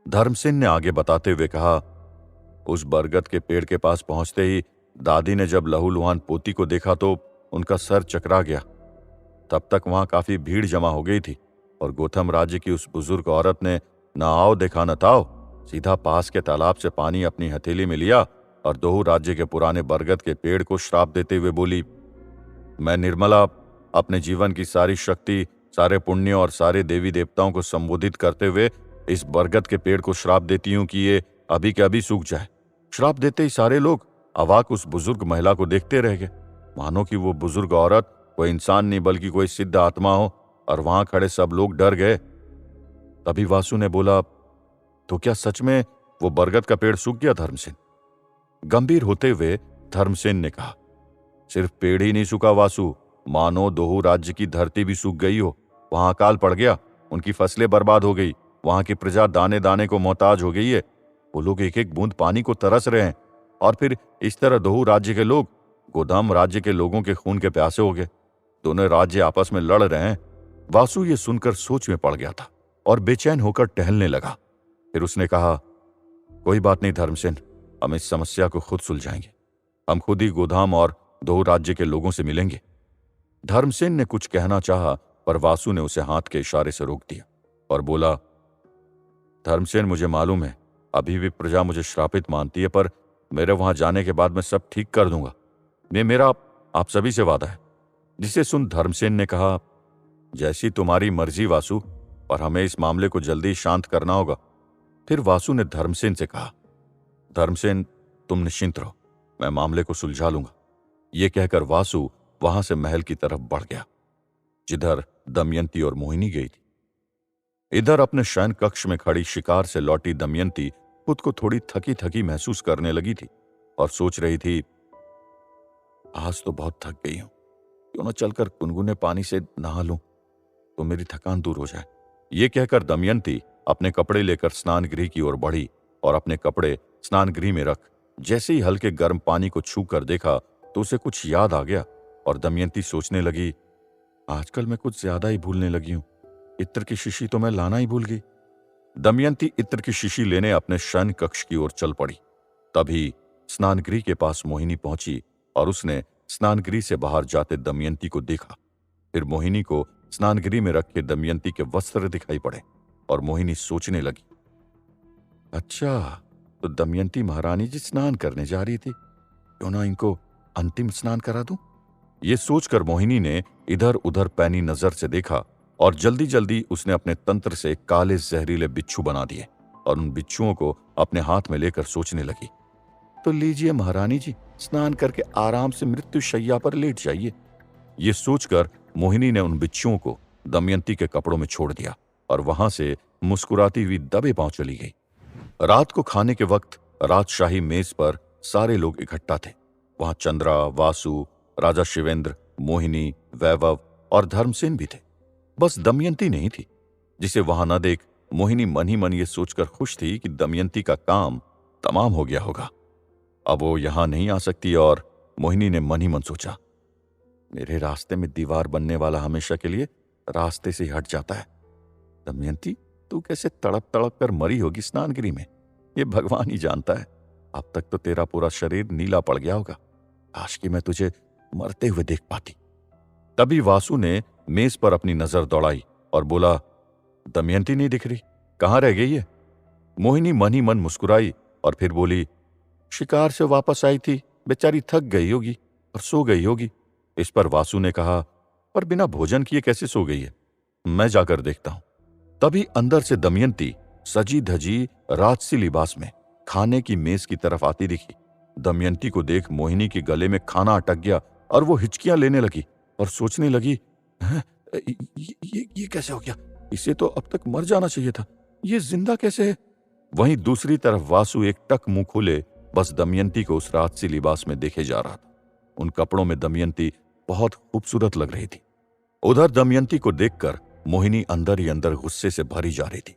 धर्मसेन ने आगे बताते हुए कहा, उस बरगद के पेड़ के पास पहुंचते ही दादी ने जब लहूलुहान पोती को देखा तो उनका सर चकरा गया। तब तक वहां काफी भीड़ जमा हो गई थी और गौतम राज्य की उस बुजुर्ग औरत ने न आओ देखा न ताओ, सीधा पास के तालाब से पानी अपनी हथेली में लिया और दोहू राज्य के पुराने बरगद के पेड़ को श्राप देते हुए बोली, मैं निर्मला अपने जीवन की सारी शक्ति, सारे पुण्य और सारे देवी देवताओं को संबोधित करते हुए इस बरगद के पेड़ को श्राप देती हूं कि ये अभी के अभी सूख जाए। श्राप देते ही सारे लोग अवाक उस बुजुर्ग महिला को देखते रह गए, मानो कि वो बुजुर्ग औरत कोई इंसान नहीं बल्कि कोई सिद्ध आत्मा हो, और वहां खड़े सब लोग डर गए। तभी वासु ने बोला, तो क्या सच में वो बरगद का पेड़ सूख गया धर्मसेन? गंभीर होते हुए धर्मसेन ने कहा, सिर्फ पेड़ ही नहीं सूखा वासु, मानो दोहू राज्य की धरती भी सूख गई हो। वहां अकाल पड़ गया, उनकी फसलें बर्बाद हो गई, वहां की प्रजा दाने दाने को मोहताज हो गई है। वो लोग एक एक बूंद पानी को तरस रहे हैं, और फिर इस तरह दोहू राज्य के लोग गोदाम राज्य के लोगों के खून के प्यासे हो गए। दोनों राज्य आपस में लड़ रहे हैं। वासु ये सुनकर सोच में पड़ गया था और बेचैन होकर टहलने लगा। फिर उसने कहा, कोई बात नहीं धर्मसेन, हम इस समस्या को खुद सुलझाएंगे। हम खुद ही गोदाम और दोहू राज्य के लोगों से मिलेंगे। धर्मसेन ने कुछ कहना चाहा, पर वासु ने उसे हाथ के इशारे से रोक दिया और बोला, धर्मसेन मुझे मालूम है अभी भी प्रजा मुझे श्रापित मानती है, पर मेरे वहां जाने के बाद मैं सब ठीक कर दूंगा। मेरा आप सभी से वादा है। जिसे सुन धर्मसेन ने कहा, जैसी तुम्हारी मर्जी वासु, पर हमें इस मामले को जल्दी शांत करना होगा। फिर वासु ने धर्मसेन से कहा, धर्मसेन तुम निश्चिंत रहो, मैं मामले को सुलझा लूंगा। ये कहकर वासु वहां से महल की तरफ बढ़ गया, जिधर दमयंती और मोहिनी गई थी। इधर अपने शयन कक्ष में खड़ी शिकार से लौटी दमयंती खुद को थोड़ी थकी थकी महसूस करने लगी थी और सोच रही थी, आज तो बहुत थक गई हूं, क्यों न चलकर गुनगुने पानी से नहा लूं तो मेरी थकान दूर हो जाए। ये कहकर दमयंती अपने कपड़े लेकर स्नान गृह की ओर बढ़ी और अपने कपड़े स्नान गृह में रख जैसे ही हल्के गर्म पानी को छू कर देखा तो उसे कुछ याद आ गया और दमयंती सोचने लगी, आजकल मैं कुछ ज्यादा ही भूलने लगी हूं, इत्र की शीशी तो मैं लाना ही भूल गई। दमयंती इत्र की शीशी लेने अपने शयन कक्ष की ओर चल पड़ी। तभी स्नान गृह के पास मोहिनी पहुंची और उसने स्नान गृह से बाहर जाते दमयंती को देखा। फिर मोहिनी को स्नान गृह में रखे दमयंती के वस्त्र दिखाई पड़े और मोहिनी सोचने लगी, अच्छा तो दमयंती महारानी जी स्नान करने जा रही थी, क्यों ना इनको अंतिम स्नान करा दूं। ये सोचकर मोहिनी ने इधर उधर पैनी नजर से देखा और जल्दी जल्दी उसने अपने तंत्र से काले जहरीले बिच्छू बना दिए और उन बिच्छुओं को अपने हाथ में लेकर सोचने लगी, तो लीजिए महारानी जी, स्नान करके आराम से मृत्यु शैया पर लेट जाइए। ये सोचकर मोहिनी ने उन बिच्छुओं को दमयंती के कपड़ों में छोड़ दिया और वहां से मुस्कुराती हुई दबे पांव चली गई। रात को खाने के वक्त राजशाही मेज पर सारे लोग इकट्ठा थे। वहां चंद्रा, वासु, राजा शिवेंद्र, मोहिनी, वैभव और धर्मसेन भी थे। बस दमयंती नहीं थी, जिसे वहां न देख मोहिनी मन ही मन ये सोचकर खुश थी कि दमयंती का काम तमाम हो गया होगा, अब वो यहां नहीं आ सकती। और मोहिनी ने मन ही मन सोचा, मेरे रास्ते में दीवार बनने वाला हमेशा के लिए रास्ते से हट जाता है। दमयंती तू कैसे तड़प तड़प कर मरी होगी स्नानगृह में, ये भगवान ही जानता है। अब तक तो तेरा पूरा शरीर नीला पड़ गया होगा, काश कि मैं तुझे मरते हुए देख पाती। तभी वासु ने मेज पर अपनी नजर दौड़ाई और बोला, दमयंती नहीं दिख रही, कहां रह गई है। मोहिनी मन ही मन मुस्कुराई और फिर बोली, शिकार से वापस आई थी, बेचारी थक गई होगी और सो गई होगी। इस पर वासु ने कहा, पर बिना भोजन किए कैसे सो गई है, मैं जाकर देखता हूं। तभी अंदर से दमयंती सजी धजी राजसी लिबास में खाने की मेज की तरफ आती दिखी। दमयंती को देख मोहिनी के गले में खाना अटक गया और वो हिचकियां लेने लगी और सोचने लगी, ये कैसे हो गया, इसे तो अब तक मर जाना चाहिए था, ये जिंदा कैसे है। वहीं दूसरी तरफ वासु एक टक मुंह खोले बस दमयंती को उस राजसी लिबास में देखे जा रहा था। उन कपड़ों में दमयंती बहुत खूबसूरत लग रही थी। उधर दमयंती को देखकर मोहिनी अंदर ही अंदर गुस्से से भरी जा रही थी।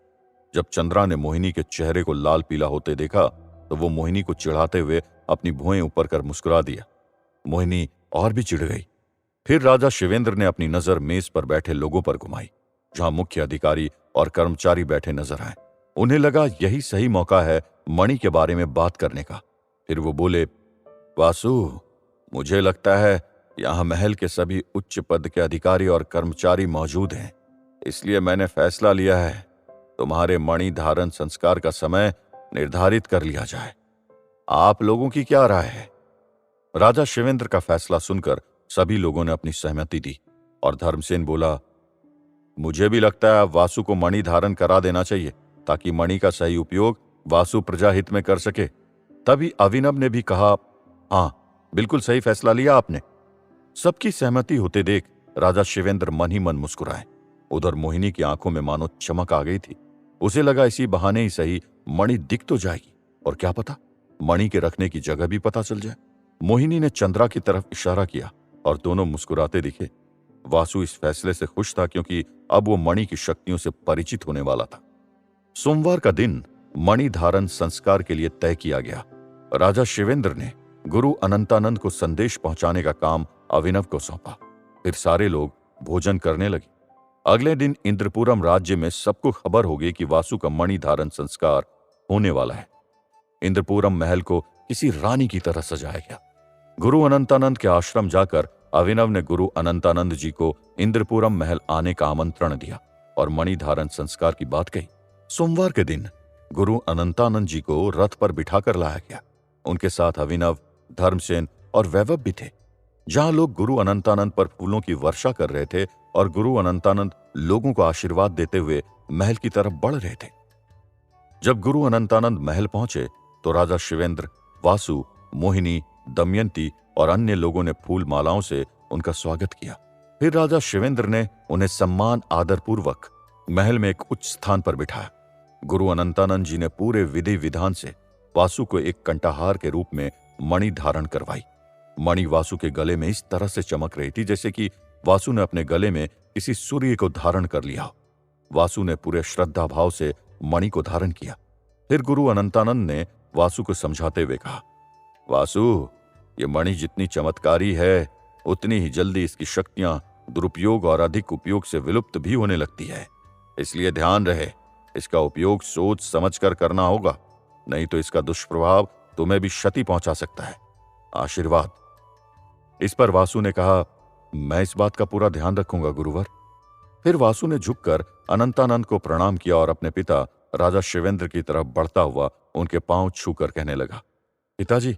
जब चंद्रा ने मोहिनी के चेहरे को लाल पीला होते देखा तो वो मोहिनी को चिढ़ाते हुए अपनी भुएं ऊपर कर मुस्कुरा दिया। मोहिनी और भी चिढ़ गई। फिर राजा शिवेंद्र ने अपनी नजर मेज पर बैठे लोगों पर घुमाई, जहां मुख्य अधिकारी और कर्मचारी बैठे नजर आए। उन्हें लगा यही सही मौका है मणि के बारे में बात करने का। फिर वो बोले, वासु, मुझे लगता है यहां महल के सभी उच्च पद के अधिकारी और कर्मचारी मौजूद हैं, इसलिए मैंने फैसला लिया है तुम्हारे मणि धारण संस्कार का समय निर्धारित कर लिया जाए। आप लोगों की क्या राय है? राजा शिवेंद्र का फैसला सुनकर सभी लोगों ने अपनी सहमति दी और धर्मसेन बोला, मुझे भी लगता है वासु को मणि धारण करा देना चाहिए ताकि मणि का सही उपयोग वासु प्रजाहित में कर सके। तभी अभिनव ने भी कहा, हाँ, बिल्कुल सही फैसला लिया आपने। सबकी सहमति होते देख राजा शिवेंद्र मन ही मन मुस्कुराए। उधर मोहिनी की आंखों में मानो चमक आ गई थी। उसे लगा इसी बहाने ही सही मणि दिख तो जाएगी, और क्या पता मणि के रखने की जगह भी पता चल जाए। मोहिनी ने चंद्रा की तरफ इशारा किया और दोनों मुस्कुराते दिखे। वासु इस फैसले से खुश था क्योंकि अब वो मणि की शक्तियों से परिचित होने वाला था। सोमवार का दिन मणि धारण संस्कार के लिए तय किया गया। राजा शिवेंद्र ने गुरु अनंतानंद को संदेश पहुंचाने का काम अभिनव को सौंपा। फिर सारे लोग भोजन करने लगे। अगले दिन इंद्रपुरम राज्य में सबको खबर हो गई कि वासु का मणि धारण संस्कार होने वाला है। इंद्रपुरम महल को किसी रानी की तरह सजाया गया। गुरु अनंतानंद के आश्रम जाकर अभिनव ने गुरु अनंतानंद जी को इंद्रपुरम महल आने का आमंत्रण दिया और मणि धारण संस्कार की बात कही। सोमवार के दिन गुरु अनंतानंद जी को रथ पर बिठाकर लाया गया। उनके साथ अभिनव, धर्मसेन और वैभव भी थे। जहां लोग गुरु अनंतानंद पर फूलों की वर्षा कर रहे थे और गुरु अनंतानंद लोगों को आशीर्वाद देते हुए महल की तरफ बढ़ रहे थे। जब गुरु अनंतानंद महल पहुंचे तो राजा शिवेंद्र, वासु, मोहिनी, दमयंती और अन्य लोगों ने फूल मालाओं से उनका स्वागत किया। फिर राजा शिवेंद्र ने उन्हें सम्मान आदरपूर्वक महल में एक उच्च स्थान पर बिठाया। गुरु अनंतानंद जी ने पूरे विधि विधान से वासु को एक कंठाहार के रूप में मणि धारण करवाई। मणि वासु के गले में इस तरह से चमक रही थी जैसे कि वासु ने अपने गले में किसी सूर्य को धारण कर लिया। वासु ने पूरे श्रद्धा भाव से मणि को धारण किया। फिर गुरु अनंतानंद ने वासु को समझाते हुए कहा, वासु, ये मणि जितनी चमत्कारी है उतनी ही जल्दी इसकी शक्तियां दुरुपयोग और अधिक उपयोग से विलुप्त भी होने लगती है। इसलिए ध्यान रहे, इसका उपयोग सोच समझकर करना होगा, नहीं तो इसका दुष्प्रभाव तुम्हें भी क्षति पहुंचा सकता है। आशीर्वाद। इस पर वासु ने कहा, मैं इस बात का पूरा ध्यान रखूंगा गुरुवर। फिर वासु ने झुककर अनंतानंद को प्रणाम किया और अपने पिता राजा शिवेंद्र की तरफ बढ़ता हुआ उनके पांव छूकर कहने लगा, पिताजी,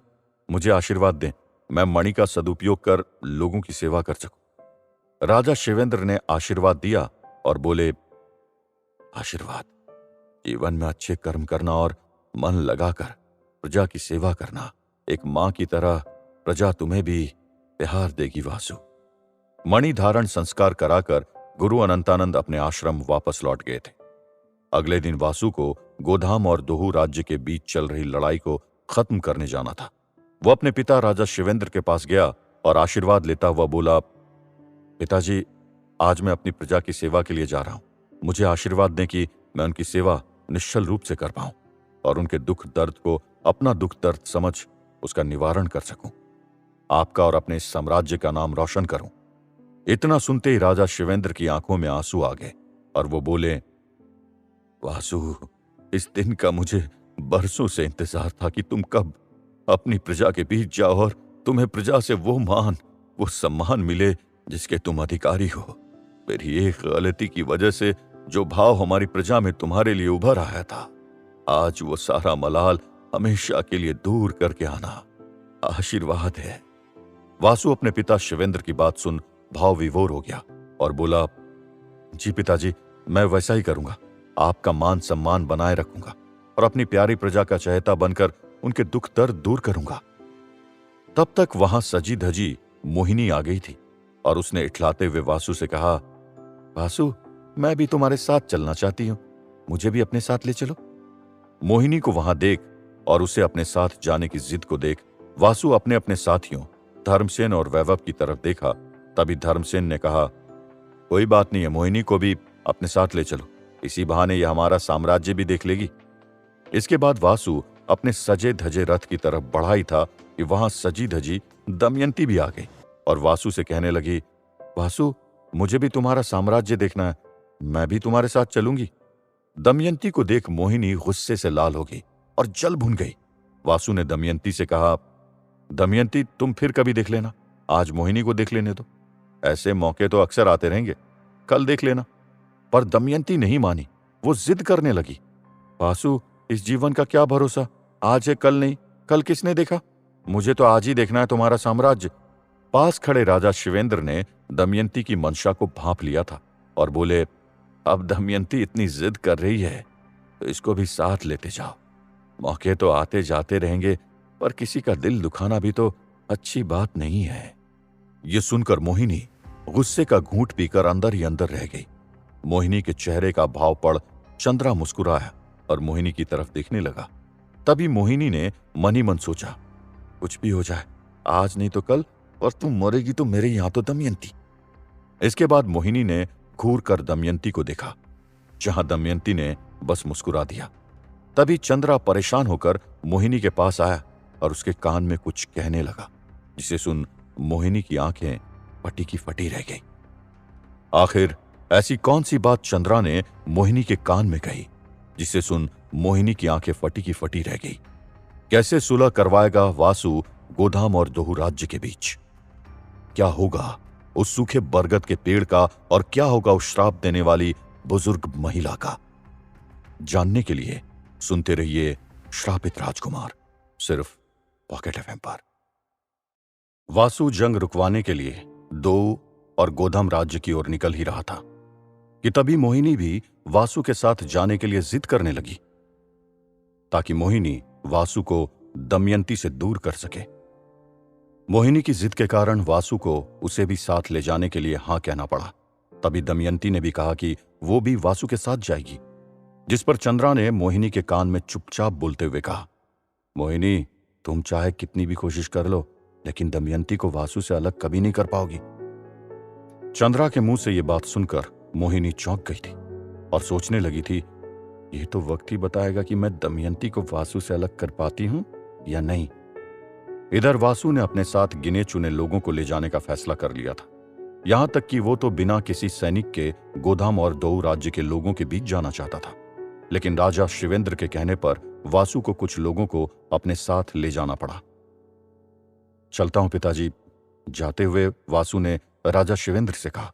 मुझे आशीर्वाद दें, मैं मणि का सदुपयोग कर लोगों की सेवा कर सकूं। राजा शिवेंद्र ने आशीर्वाद दिया और बोले, आशीर्वाद। जीवन में अच्छे कर्म करना और मन लगाकर प्रजा की सेवा करना, एक मां की तरह प्रजा तुम्हें भी प्यार देगी वासु। मणि धारण संस्कार कराकर गुरु अनंतानंद अपने आश्रम वापस लौट गए थे। अगले दिन वासु को गोधाम और दोहू राज्य के बीच चल रही लड़ाई को खत्म करने जाना था। वो अपने पिता राजा शिवेंद्र के पास गया और आशीर्वाद लेता हुआ बोला, पिताजी, आज मैं अपनी प्रजा की सेवा के लिए जा रहा हूं। मुझे आशीर्वाद दें कि मैं उनकी सेवा निश्चल रूप से कर पाऊं और उनके दुख दर्द को अपना दुख दर्द समझ उसका निवारण कर सकूं, आपका और अपने साम्राज्य का नाम रोशन करूं। इतना सुनते ही राजा शिवेंद्र की आंखों में आंसू आ गए और वो बोले, वासु, इस दिन का मुझे बरसों से इंतजार था कि तुम कब अपनी प्रजा के बीच जाओ और तुम्हें प्रजा से वो मान, वो सम्मान मिले जिसके तुम अधिकारी हो। मेरी एक गलती की वजह से जो भाव हमारी प्रजा में तुम्हारे लिए उभर आया था, आज वो सारा मलाल हमेशा के लिए दूर करके आना आशीर्वाद है। वासु अपने पिता शिवेंद्र की बात सुन भाव विभोर हो गया और बोला, जी पिताजी, मैं वैसा ही करूंगा। आपका मान सम्मान बनाए रखूंगा और अपनी प्यारी प्रजा का चहेता बनकर उनके दुख दर्द दूर करूंगा। तब तक वहां सजी धजी मोहिनी आ गई थी और उसने इठलाते हुए वासु से कहा, वासु, मैं भी तुम्हारे साथ चलना चाहती हूं, मुझे भी अपने साथ ले चलो। मोहिनी को वहां देख और उसे अपने साथ जाने की जिद को देख वासु अपने अपने साथियों धर्मसेन और वैभव की तरफ देखा। तभी धर्मसेन ने कहा, कोई बात नहीं है, मोहिनी को भी अपने साथ ले चलो, इसी बहाने यह हमारा साम्राज्य भी देख लेगी। इसके बाद वासु अपने सजे धजे रथ की तरफ बढ़ा ही था कि वहां सजी धजी दमयंती भी आ गई और वासु से कहने लगी, वासु, मुझे भी तुम्हारा साम्राज्य देखना है, मैं भी तुम्हारे साथ चलूंगी। दमयंती को देख मोहिनी गुस्से से लाल हो गई और जल भुन गई। वासु ने दमयंती से कहा, दमयंती, तुम फिर कभी देख लेना, आज मोहिनी को देख लेने दो, ऐसे मौके तो अक्सर आते रहेंगे, कल देख लेना। पर दमयंती नहीं मानी, वो जिद करने लगी, वासु, इस जीवन का क्या भरोसा, आज है कल नहीं, कल किसने देखा, मुझे तो आज ही देखना है तुम्हारा साम्राज्य। पास खड़े राजा शिवेंद्र ने दमयंती की मंशा को भांप लिया था और बोले, अब दमयंती इतनी जिद कर रही है तो इसको भी साथ लेते जाओ, मौके तो आते जाते रहेंगे, पर किसी का दिल दुखाना भी तो अच्छी बात नहीं है। ये सुनकर मोहिनी गुस्से का घूंट पीकर अंदर ही अंदर रह गई। मोहिनी के चेहरे का भाव पड़ चंद्रा मुस्कुराया और मोहिनी की तरफ देखने लगा। तभी मोहिनी ने मन ही मन सोचा, कुछ भी हो जाए, आज नहीं तो कल, और तू मरेगी तो मेरे यहां तो दमयंती। इसके बाद मोहिनी ने घूर कर दमयंती को देखा, जहां दमयंती ने बस मुस्कुरा दिया। तभी चंद्रा परेशान होकर मोहिनी के पास आया और उसके कान में कुछ कहने लगा, जिसे सुन मोहिनी की आंखें फटी की फटी रह गई। आखिर ऐसी कौन सी बात चंद्रा ने मोहिनी के कान में कही जिसे सुन मोहिनी की आंखें फटी की फटी रह गई? कैसे सुलह करवाएगा वासु गोधाम और दोहू राज्य के बीच? क्या होगा उस सूखे बरगद के पेड़ का और क्या होगा उस श्राप देने वाली बुजुर्ग महिला का? जानने के लिए सुनते रहिए श्रापित राजकुमार, सिर्फ पॉकेट एफएम पर। वासु जंग रुकवाने के लिए दोऊ और गोधम राज्य की ओर निकल ही रहा था कि तभी मोहिनी भी वासु के साथ जाने के लिए जिद करने लगी, ताकि मोहिनी वासु को दमयंती से दूर कर सके। मोहिनी की जिद के कारण वासु को उसे भी साथ ले जाने के लिए हां कहना पड़ा। तभी दमयंती ने भी कहा कि वो भी वासु के साथ जाएगी, जिस पर चंद्रा ने मोहिनी के कान में चुपचाप बोलते हुए कहा, मोहिनी, तुम चाहे कितनी भी कोशिश कर लो, लेकिन दमयंती को वासु से अलग कभी नहीं कर पाओगी। चंद्रा के मुंह से यह बात सुनकर मोहिनी चौंक गई थी और सोचने लगी थी, यह तो वक्त ही बताएगा कि मैं दमयंती को वासु से अलग कर पाती हूं या नहीं। इधर वासु ने अपने साथ गिने चुने लोगों को ले जाने का फैसला कर लिया था, यहां तक कि वो तो बिना किसी सैनिक के गोधाम और दोऊ राज्य के लोगों के बीच जाना चाहता था। लेकिन राजा शिवेंद्र के कहने पर वासु को कुछ लोगों को अपने साथ ले जाना पड़ा। चलता हूं पिताजी, जाते हुए वासु ने राजा शिवेंद्र से कहा।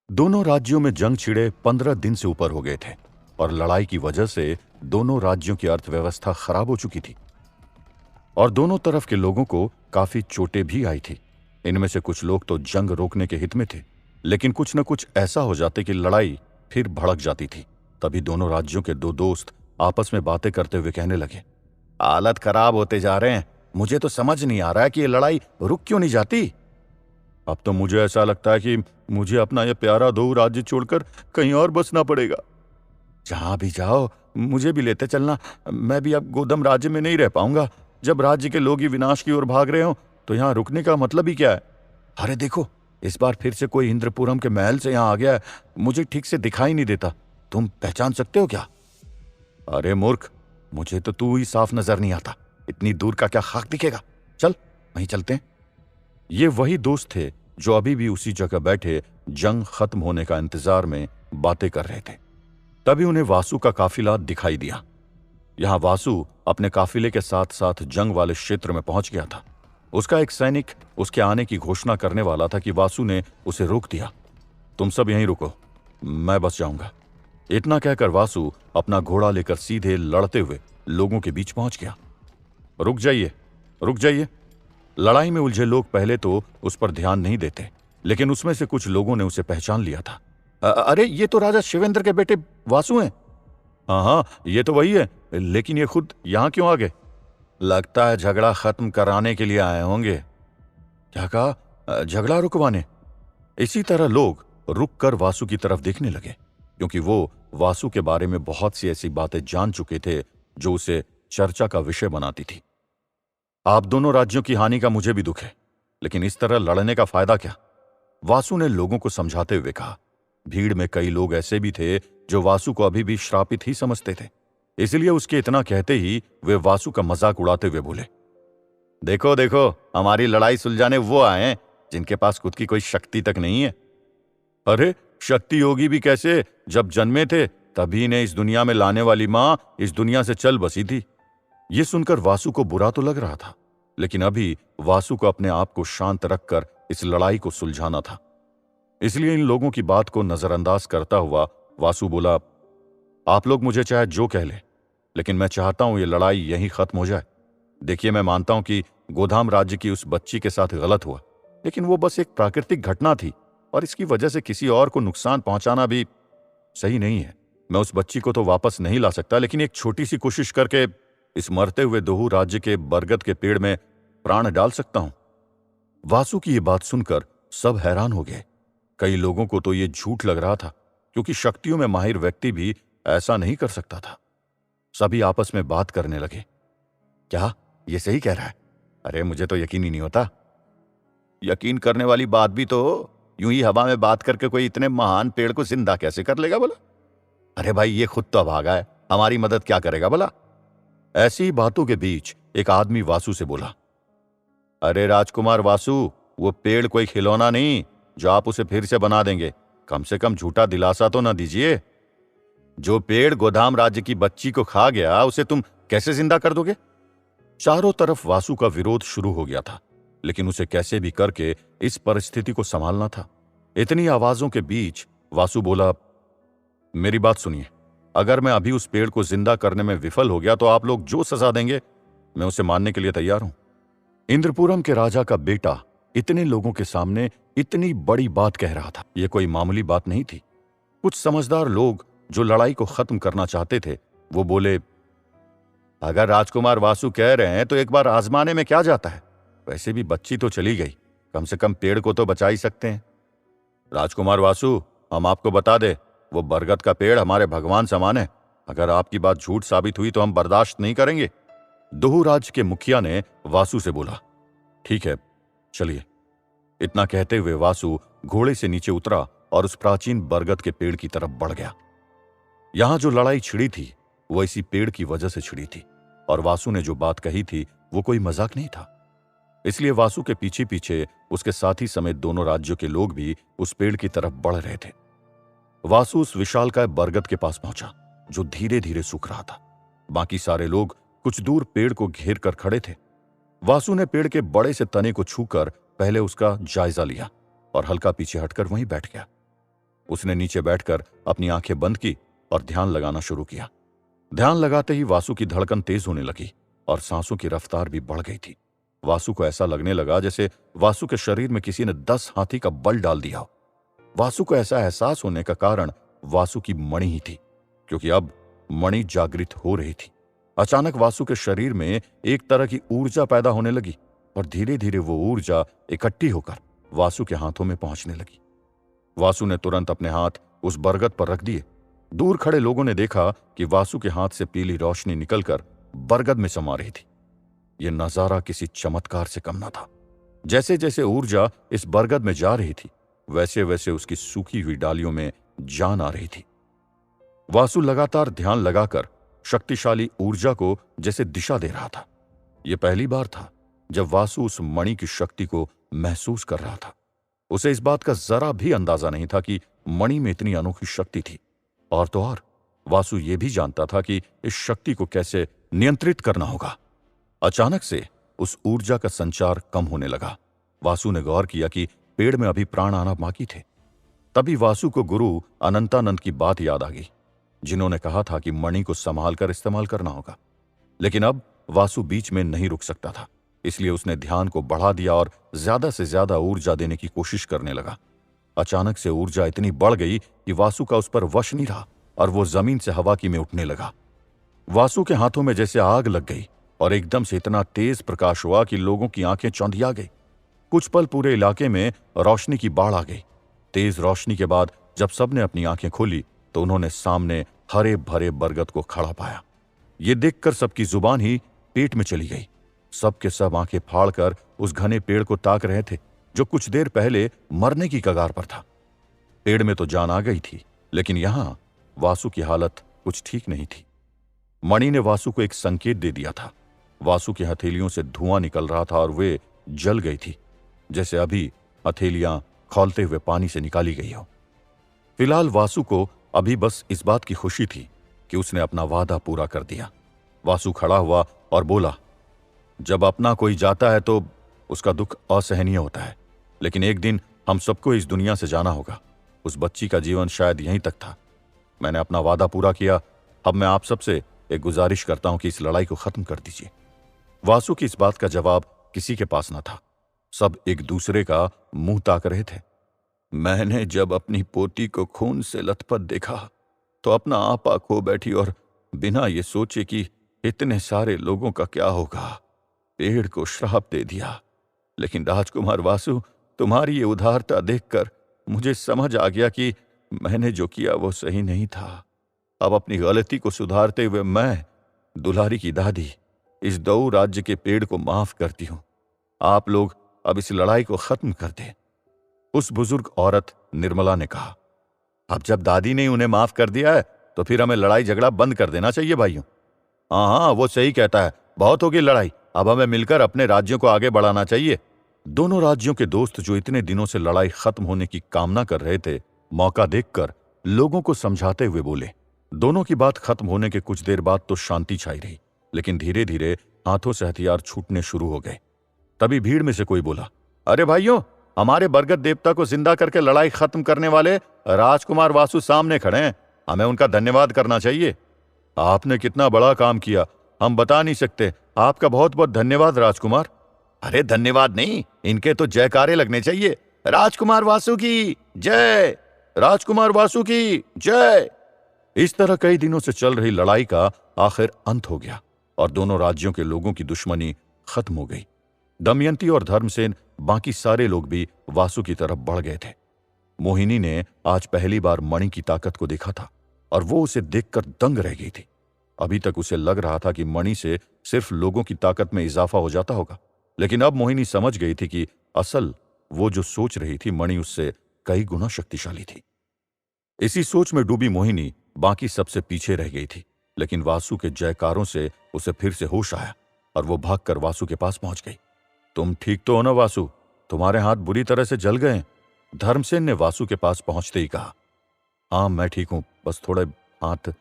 दोनों राज्यों में जंग छिड़े 15 दिन से ऊपर हो गए थे और लड़ाई की वजह से दोनों राज्यों की अर्थव्यवस्था खराब हो चुकी थी और दोनों तरफ के लोगों को काफी चोटें भी आई थी। इनमें से कुछ लोग तो जंग रोकने के हित में थे, लेकिन कुछ न कुछ ऐसा हो जाते कि लड़ाई फिर भड़क जाती थी। तभी दोनों राज्यों के दो दोस्त आपस में बातें करते हुए कहने लगे, हालत खराब होते जा रहे हैं, मुझे तो समझ नहीं आ रहा है कि ये लड़ाई रुक क्यों नहीं जाती। अब तो मुझे ऐसा लगता है कि मुझे अपना यह प्यारा दोऊ राज्य छोड़कर कहीं और बसना पड़ेगा। जहां भी जाओ मुझे भी लेते चलना, मैं भी अब गोधम राज्य में नहीं रह पाऊंगा। जब राज्य के लोग ही विनाश की ओर भाग रहे हो तो यहां रुकने का मतलब ही क्या है। अरे देखो, इस बार फिर से कोई इंद्रपुरम के महल से यहां आ गया है, मुझे ठीक से दिखाई नहीं देता, तुम पहचान सकते हो क्या? अरे मूर्ख, मुझे तो तू ही साफ नजर नहीं आता, इतनी दूर का क्या खाक दिखेगा, चल वहीं चलते हैं। ये वही दोस्त थे जो अभी भी उसी जगह बैठे जंग खत्म होने का इंतजार में बातें कर रहे थे। तभी उन्हें वासु का काफिला दिखाई दिया। यहां वासु अपने काफिले के साथ साथ जंग वाले क्षेत्र में पहुंच गया था। उसका एक सैनिक उसके आने की घोषणा करने वाला था कि वासु ने उसे रोक दिया। तुम सब यहीं रुको, मैं बस जाऊंगा। इतना कहकर वासु अपना घोड़ा लेकर सीधे लड़ते हुए लोगों के बीच पहुंच गया। रुक जाइए, रुक जाइए। लड़ाई में उलझे लोग पहले तो उस पर ध्यान नहीं देते, लेकिन उसमें से कुछ लोगों ने उसे पहचान लिया था। अरे ये तो राजा शिवेंद्र के बेटे वासु हैं। हाँ हाँ, ये तो वही है, लेकिन ये खुद यहां क्यों आ गए? लगता है झगड़ा खत्म कराने के लिए आए होंगे। क्या कहा? झगड़ा रुकवाने? इसी तरह लोग रुक कर वासु की तरफ देखने लगे, क्योंकि वो वासु के बारे में बहुत सी ऐसी बातें जान चुके थे जो उसे चर्चा का विषय बनाती थी। आप दोनों राज्यों की हानि का मुझे भी दुख है, लेकिन इस तरह लड़ने का फायदा क्या? वासु ने लोगों को समझाते हुए कहा। भीड़ में कई लोग ऐसे भी थे जो वासु को अभी भी श्रापित ही समझते थे। इसलिए उसके इतना कहते ही वे वासु का मजाक उड़ाते हुए बोले, देखो देखो, हमारी लड़ाई सुलझाने वो आए हैं जिनके पास खुद की कोई शक्ति तक नहीं है। अरे शक्ति होगी भी कैसे, जब जन्मे थे तभी ने इस दुनिया में लाने वाली मां इस दुनिया से चल बसी थी। यह सुनकर वासु को बुरा तो लग रहा था, लेकिन अभी वासु को अपने आप को शांत रखकर इस लड़ाई को सुलझाना था। इसलिए इन लोगों की बात को नजरअंदाज करता हुआ वासु बोला, आप लोग मुझे चाहे जो कह ले, लेकिन मैं चाहता हूं ये लड़ाई यहीं खत्म हो जाए। देखिए, मैं मानता हूं कि गोधाम राज्य की उस बच्ची के साथ गलत हुआ, लेकिन वो बस एक प्राकृतिक घटना थी और इसकी वजह से किसी और को नुकसान पहुंचाना भी सही नहीं है। मैं उस बच्ची को तो वापस नहीं ला सकता, लेकिन एक छोटी सी कोशिश करके इस मरते हुए दोहू राज्य के बरगद के पेड़ में प्राण डाल सकता हूं। वासु की ये बात सुनकर सब हैरान हो गए। कई लोगों को तो ये झूठ लग रहा था, क्योंकि शक्तियों में माहिर व्यक्ति भी ऐसा नहीं कर सकता था। सभी आपस में बात करने लगे, क्या ये सही कह रहा है? अरे मुझे तो यकीन ही नहीं होता। यकीन करने वाली बात भी तो यूं ही हवा में बात करके कोई इतने महान पेड़ को जिंदा कैसे कर लेगा बोला? अरे भाई, ये खुद तो भागा है, हमारी मदद क्या करेगा बोला? ऐसी ही बातों के बीच एक आदमी वासु से बोला, अरे राजकुमार वासु, वो पेड़ कोई खिलौना नहीं जो आप उसे फिर से बना देंगे। कम से कम झूठा दिलासा तो ना दीजिए। जो पेड़ गोधाम राज्य की बच्ची को खा गया, उसे तुम कैसे जिंदा कर दोगे? चारों तरफ वासु का विरोध शुरू हो गया था, लेकिन उसे कैसे भी करके इस परिस्थिति को संभालना था। इतनी आवाजों के बीच वासु बोला, मेरी बात सुनिए, अगर मैं अभी उस पेड़ को जिंदा करने में विफल हो गया तो आप लोग जो सजा देंगे मैं उसे मानने के लिए तैयार हूं। इंद्रपुरम के राजा का बेटा इतने लोगों के सामने इतनी बड़ी बात कह रहा था। यह कोई मामूली बात नहीं थी। कुछ समझदार लोग जो लड़ाई को खत्म करना चाहते थे, वो बोले, अगर राजकुमार वासु कह रहे हैं तो एक बार आजमाने में क्या जाता है? वैसे भी बच्ची तो चली गई, कम से कम पेड़ को तो बचा ही सकते हैं। राजकुमार वासु, हम आपको बता दे, वो बरगद का पेड़ हमारे भगवान समान है। अगर आपकी बात झूठ साबित हुई तो हम बर्दाश्त नहीं करेंगे। दोहू राज्य के मुखिया ने वासु से बोला, ठीक है, चलिए। इतना कहते हुए वासु घोड़े से नीचे उतरा और उस प्राचीन बरगद के पेड़ की तरफ बढ़ गया। यहां जो लड़ाई छिड़ी थी वो इसी पेड़ की वजह से छिड़ी थी, और वासु ने जो बात कही थी वो कोई मजाक नहीं था। इसलिए वासु के पीछे पीछे उसके साथी समेत दोनों राज्यों के लोग भी उस पेड़ की तरफ बढ़ रहे थे। वासु उस विशालकाय बरगद के पास पहुंचा, जो धीरे धीरे सूख रहा था। बाकी सारे लोग कुछ दूर पेड़ को घेर कर खड़े थे। वासु ने पेड़ के बड़े से तने को छूकर पहले उसका जायजा लिया और हल्का पीछे हटकर वहीं बैठ गया। उसने नीचे बैठकर अपनी आंखें बंद की और ध्यान लगाना शुरू किया। ध्यान लगाते ही वासु की धड़कन तेज होने लगी और सांसों की रफ्तार भी बढ़ गई थी। वासु को ऐसा लगने लगा जैसे वासु के शरीर में किसी ने 10 हाथी का बल डाल दिया हो। वासु को ऐसा एहसास होने का कारण वासु की मणि ही थी, क्योंकि अब मणि जागृत हो रही थी। अचानक वासु के शरीर में एक तरह की ऊर्जा पैदा होने लगी और धीरे धीरे वो ऊर्जा इकट्ठी होकर वासु के हाथों में पहुंचने लगी। वासु ने तुरंत अपने हाथ उस बरगद पर रख दिए। दूर खड़े लोगों ने देखा कि वासु के हाथ से पीली रोशनी निकलकर बरगद में समा रही थी। यह नजारा किसी चमत्कार से कम न था। जैसे जैसे ऊर्जा इस बरगद में जा रही थी, वैसे वैसे उसकी सूखी हुई डालियों में जान आ रही थी। वासु लगातार ध्यान लगाकर शक्तिशाली ऊर्जा को जैसे दिशा दे रहा था। यह पहली बार था जब वासु उस मणि की शक्ति को महसूस कर रहा था। उसे इस बात का जरा भी अंदाजा नहीं था कि मणि में इतनी अनोखी शक्ति थी। और तो और वासु ये भी जानता था कि इस शक्ति को कैसे नियंत्रित करना होगा। अचानक से उस ऊर्जा का संचार कम होने लगा। वासु ने गौर किया कि पेड़ में अभी प्राण आना बाकी थे। तभी वासु को गुरु अनंतानंद की बात याद आ गई, जिन्होंने कहा था कि मणि को संभाल कर इस्तेमाल करना होगा। लेकिन अब वासु बीच में नहीं रुक सकता था, इसलिए उसने ध्यान को बढ़ा दिया और ज्यादा से ज्यादा ऊर्जा देने की कोशिश करने लगा। अचानक से ऊर्जा इतनी बढ़ गई कि वासु का उस पर वश नहीं रहा और वो जमीन से हवा की में उठने लगा। वासु के हाथों में जैसे आग लग गई और एकदम से इतना तेज प्रकाश हुआ कि लोगों की आंखें चौंधिया गई। कुछ पल पूरे इलाके में रोशनी की बाढ़ आ गई। तेज रोशनी के बाद जब सबने अपनी आंखें खोली तो उन्होंने सामने हरे भरे बरगद को खड़ा पाया। ये देखकर सबकी जुबान ही पेट में चली गई। सबके सब आंखें फाड़कर उस घने पेड़ को ताक रहे थे, जो कुछ देर पहले मरने की कगार पर था। पेड़ में तो जान आ गई थी, लेकिन यहां वासु की हालत कुछ ठीक नहीं थी। मणि ने वासु को एक संकेत दे दिया था। वासु की हथेलियों से धुआं निकल रहा था और वे जल गई थी, जैसे अभी हथेलियां खौलते हुए पानी से निकाली गई हो। फिलहाल वासु को अभी बस इस बात की खुशी थी कि उसने अपना वादा पूरा कर दिया। वासु खड़ा हुआ और बोला, जब अपना कोई जाता है तो उसका दुख असहनीय होता है, लेकिन एक दिन हम सबको इस दुनिया से जाना होगा। उस बच्ची का जीवन शायद यहीं तक था। मैंने अपना वादा पूरा किया। अब मैं आप सबसे एक गुजारिश करता हूं कि इस लड़ाई को खत्म कर दीजिए। वासु की इस बात का जवाब किसी के पास न था। सब एक दूसरे का मुंह ताक रहे थे। मैंने जब अपनी पोती को खून से लथपथ देखा तो अपना आपा खो बैठी और बिना ये सोचे कि इतने सारे लोगों का क्या होगा, पेड़ को श्राप दे दिया। लेकिन राजकुमार वासु, तुम्हारी ये उदारता देखकर मुझे समझ आ गया कि मैंने जो किया वो सही नहीं था। अब अपनी गलती को सुधारते हुए मैं, दुलारी की दादी, इस दऊ राज्य के पेड़ को माफ करती हूं। आप लोग अब इस लड़ाई को खत्म कर दें। उस बुजुर्ग औरत निर्मला ने कहा, अब जब दादी ने उन्हें माफ कर दिया है तो फिर हमें लड़ाई झगड़ा बंद कर देना चाहिए भाइयों। हाँ, वो सही कहता है। बहुत होगी लड़ाई, अब हमें मिलकर अपने राज्यों को आगे बढ़ाना चाहिए। दोनों राज्यों के दोस्त जो इतने दिनों से लड़ाई खत्म होने की कामना कर रहे थे, मौका देखकर लोगों को समझाते हुए बोले। दोनों की बात खत्म होने के कुछ देर बाद तो शांति छाई रही, लेकिन धीरे धीरे हाथों से हथियार छूटने शुरू हो गए। तभी भीड़ में से कोई बोला, अरे भाइयों, हमारे बरगद देवता को जिंदा करके लड़ाई खत्म करने वाले राजकुमार वासु सामने खड़े हैं। हमें उनका धन्यवाद करना चाहिए। आपने कितना बड़ा काम किया, हम बता नहीं सकते। आपका बहुत बहुत धन्यवाद राजकुमार। अरे धन्यवाद नहीं, इनके तो जयकारे लगने चाहिए। राजकुमार वासु की जय, राजकुमार वासु की जय। इस तरह कई दिनों से चल रही लड़ाई का आखिर अंत हो गया और दोनों राज्यों के लोगों की दुश्मनी खत्म हो गई। दमयंती और धर्मसेन, बाकी सारे लोग भी वासु की तरफ बढ़ गए थे। मोहिनी ने आज पहली बार मणि की ताकत को देखा था और वो उसे देखकर दंग रह गई थी। अभी तक उसे लग रहा था कि मणि से सिर्फ लोगों की ताकत में इजाफा हो जाता होगा, लेकिन अब मोहिनी समझ गई थी कि असल वो जो सोच रही थी, मणि उससे कई गुना शक्तिशाली थी। इसी सोच में डूबी मोहिनी बाकी सबसे पीछे रह गई थी, लेकिन वासु के जयकारों से उसे फिर से होश आया और वो भागकर वासु के पास पहुंच गई। तुम ठीक तो हो ना वासु? तुम्हारे हाथ बुरी तरह से जल गए। धर्मसेन ने वासु के पास पहुंचते ही कहा। हाँ, मैं ठीक हूं, बस थोड़े हाथ।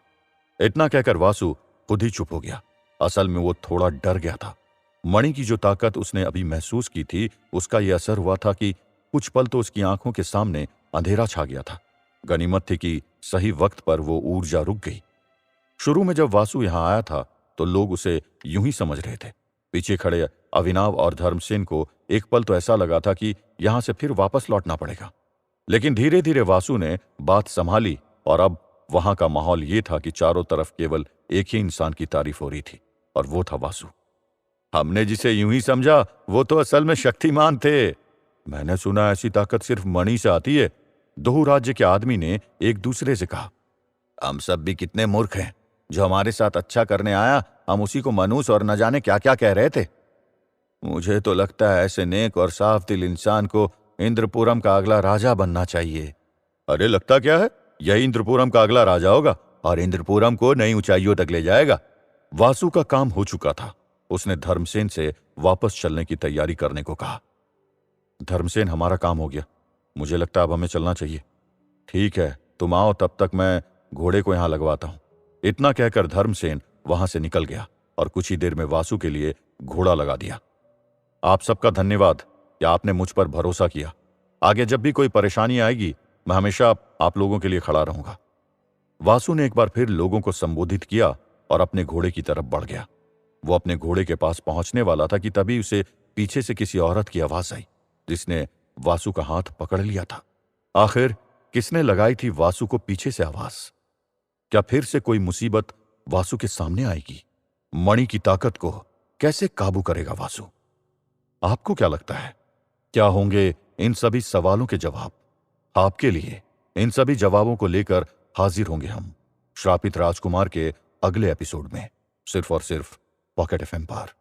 इतना कहकर वासु खुद ही चुप हो गया। असल में वो थोड़ा डर गया था। मणि की जो ताकत उसने अभी महसूस की थी, उसका यह असर हुआ था कि कुछ पल तो उसकी आंखों के सामने अंधेरा छा गया था। गनीमत थी कि सही वक्त पर वो ऊर्जा रुक गई। शुरू में जब वासु यहां आया था तो लोग उसे यूं ही समझ रहे थे। पीछे खड़े अभिनव और धर्मसेन को एक पल तो ऐसा लगा था कि यहां से फिर वापस लौटना पड़ेगा, लेकिन धीरे धीरे वासु ने बात संभाली और अब वहां का माहौल ये था कि चारों तरफ केवल एक ही इंसान की तारीफ हो रही थी और वो था वासु। हमने जिसे यूं ही समझा वो तो असल में शक्तिमान थे। मैंने सुना ऐसी ताकत सिर्फ मणि से आती है। दो राज्य के आदमी ने एक दूसरे से कहा। हम सब भी कितने मूर्ख हैं। जो हमारे साथ अच्छा करने आया, हम उसी को मनुष्य और न जाने क्या क्या कह रहे थे। मुझे तो लगता है ऐसे नेक और साफ दिल इंसान को इंद्रपुरम का अगला राजा बनना चाहिए। अरे लगता क्या है, यही इंद्रपुरम का अगला राजा होगा और इंद्रपुरम को नई ऊंचाइयों तक ले जाएगा। वासु का काम हो चुका था। उसने धर्मसेन से वापस चलने की तैयारी करने को कहा। धर्मसेन, हमारा काम हो गया, मुझे लगता है अब हमें चलना चाहिए। ठीक है, तुम आओ, तब तक मैं घोड़े को यहां लगवाता हूं। इतना कहकर धर्मसेन वहां से निकल गया और कुछ ही देर में वासु के लिए घोड़ा लगा दिया। आप सबका धन्यवाद कि आपने मुझ पर भरोसा किया। आगे जब भी कोई परेशानी आएगी, मैं हमेशा आप लोगों के लिए खड़ा रहूंगा। वासु ने एक बार फिर लोगों को संबोधित किया और अपने घोड़े की तरफ बढ़ गया। वो अपने घोड़े के पास पहुंचने वाला था कि तभी उसे पीछे से किसी औरत की आवाज आई, जिसने वासु का हाथ पकड़ लिया था। आखिर किसने लगाई थी वासु को पीछे से आवाज? क्या फिर से कोई मुसीबत वासु के सामने आएगी? मणि की ताकत को कैसे काबू करेगा वासु? आपको क्या लगता है, क्या होंगे इन सभी सवालों के जवाब? आपके लिए इन सभी जवाबों को लेकर हाजिर होंगे हम श्रापित राजकुमार के अगले एपिसोड में, सिर्फ और सिर्फ पॉकेट एफएम पर।